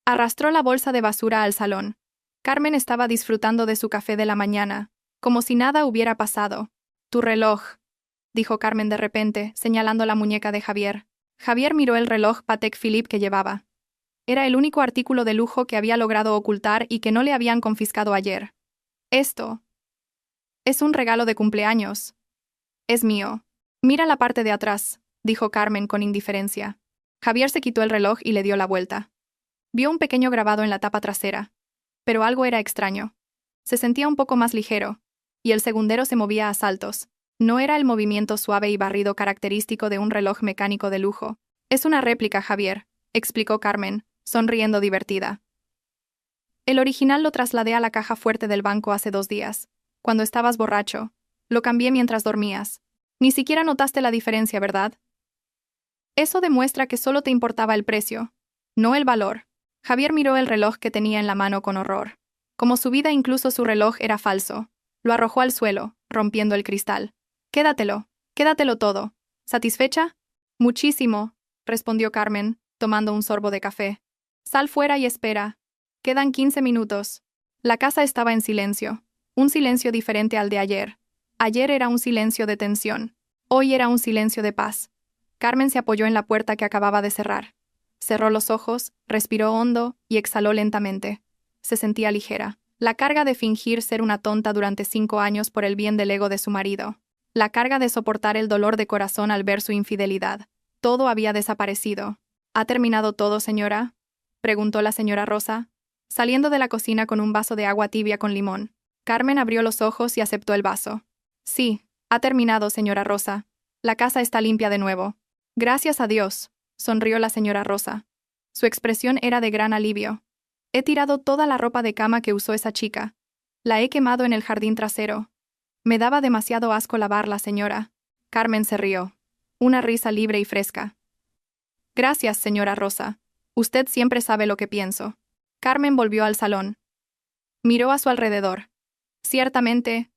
Arrastró la bolsa de basura al salón. Carmen estaba disfrutando de su café de la mañana, como si nada hubiera pasado. Tu reloj, dijo Carmen de repente, señalando la muñeca de Javier. Javier miró el reloj Patek Philippe que llevaba. Era el único artículo de lujo que había logrado ocultar y que no le habían confiscado ayer. Esto es un regalo de cumpleaños. Es mío. Mira la parte de atrás, dijo Carmen con indiferencia. Javier se quitó el reloj y le dio la vuelta. Vio un pequeño grabado en la tapa trasera. Pero algo era extraño. Se sentía un poco más ligero, y el segundero se movía a saltos. No era el movimiento suave y barrido característico de un reloj mecánico de lujo. Es una réplica, Javier, explicó Carmen, sonriendo divertida. El original lo trasladé a la caja fuerte del banco hace 2 días. Cuando estabas borracho. Lo cambié mientras dormías. Ni siquiera notaste la diferencia, ¿verdad? Eso demuestra que solo te importaba el precio, no el valor. Javier miró el reloj que tenía en la mano con horror. Como su vida, incluso su reloj era falso. Lo arrojó al suelo, rompiendo el cristal. Quédatelo todo. ¿Satisfecha? Muchísimo, respondió Carmen, tomando un sorbo de café. Sal fuera y espera. Quedan 15 minutos. La casa estaba en silencio. Un silencio diferente al de ayer. Ayer era un silencio de tensión. Hoy era un silencio de paz. Carmen se apoyó en la puerta que acababa de cerrar. Cerró los ojos, respiró hondo y exhaló lentamente. Se sentía ligera. La carga de fingir ser una tonta durante 5 años por el bien del ego de su marido. La carga de soportar el dolor de corazón al ver su infidelidad. Todo había desaparecido. ¿Ha terminado todo, señora?, preguntó la señora Rosa, saliendo de la cocina con un vaso de agua tibia con limón. Carmen abrió los ojos y aceptó el vaso. Sí, ha terminado, señora Rosa. La casa está limpia de nuevo. Gracias a Dios, sonrió la señora Rosa. Su expresión era de gran alivio. He tirado toda la ropa de cama que usó esa chica. La he quemado en el jardín trasero. Me daba demasiado asco lavarla, señora. Carmen se rió. Una risa libre y fresca. Gracias, señora Rosa. Usted siempre sabe lo que pienso. Carmen volvió al salón. Miró a su alrededor. Ciertamente,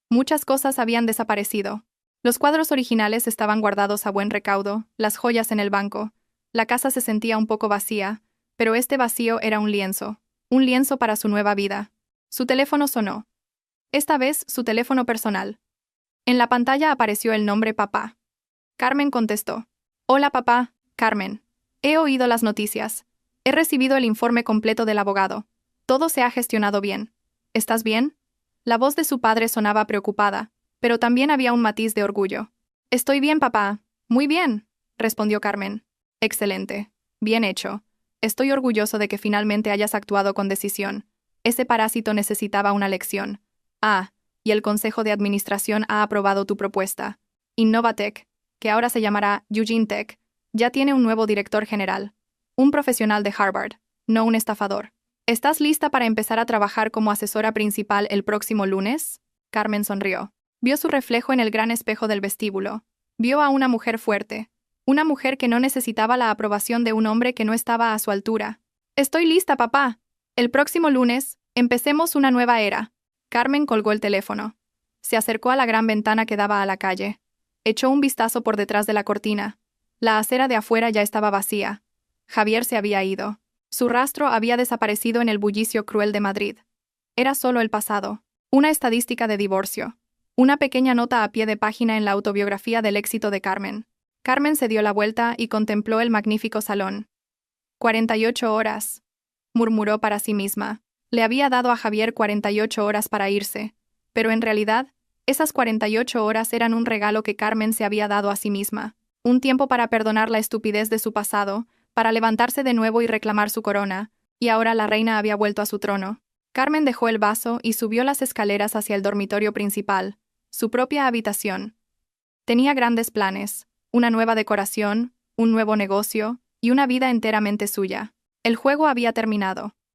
muchas cosas habían desaparecido. Los cuadros originales estaban guardados a buen recaudo, las joyas en el banco. La casa se sentía un poco vacía, pero este vacío era un lienzo para su nueva vida. Su teléfono sonó. Esta vez su teléfono personal. En la pantalla apareció el nombre Papá. Carmen contestó. Hola, papá. Carmen. He oído las noticias. He recibido el informe completo del abogado. Todo se ha gestionado bien. ¿Estás bien? La voz de su padre sonaba preocupada, pero también había un matiz de orgullo. Estoy bien, papá. Muy bien, respondió Carmen. Excelente. Bien hecho. Estoy orgulloso de que finalmente hayas actuado con decisión. Ese parásito necesitaba una lección. Ah, y el Consejo de Administración ha aprobado tu propuesta. Innovatech, que ahora se llamará Eugene Tech, ya tiene un nuevo director general. Un profesional de Harvard, no un estafador. ¿Estás lista para empezar a trabajar como asesora principal el próximo lunes? Carmen sonrió. Vio su reflejo en el gran espejo del vestíbulo. Vio a una mujer fuerte. Una mujer que no necesitaba la aprobación de un hombre que no estaba a su altura. Estoy lista, papá. El próximo lunes, empecemos una nueva era. Carmen colgó el teléfono. Se acercó a la gran ventana que daba a la calle. Echó un vistazo por detrás de la cortina. La acera de afuera ya estaba vacía. Javier se había ido. Su rastro había desaparecido en el bullicio cruel de Madrid. Era solo el pasado. Una estadística de divorcio. Una pequeña nota a pie de página en la autobiografía del éxito de Carmen. Carmen se dio la vuelta y contempló el magnífico salón. 48 horas, murmuró para sí misma. Le había dado a Javier 48 horas para irse, pero en realidad, esas 48 horas eran un regalo que Carmen se había dado a sí misma. Un tiempo para perdonar la estupidez de su pasado, para levantarse de nuevo y reclamar su corona, y ahora la reina había vuelto a su trono. Carmen dejó el vaso y subió las escaleras hacia el dormitorio principal, su propia habitación. Tenía grandes planes, una nueva decoración, un nuevo negocio y una vida enteramente suya. El juego había terminado.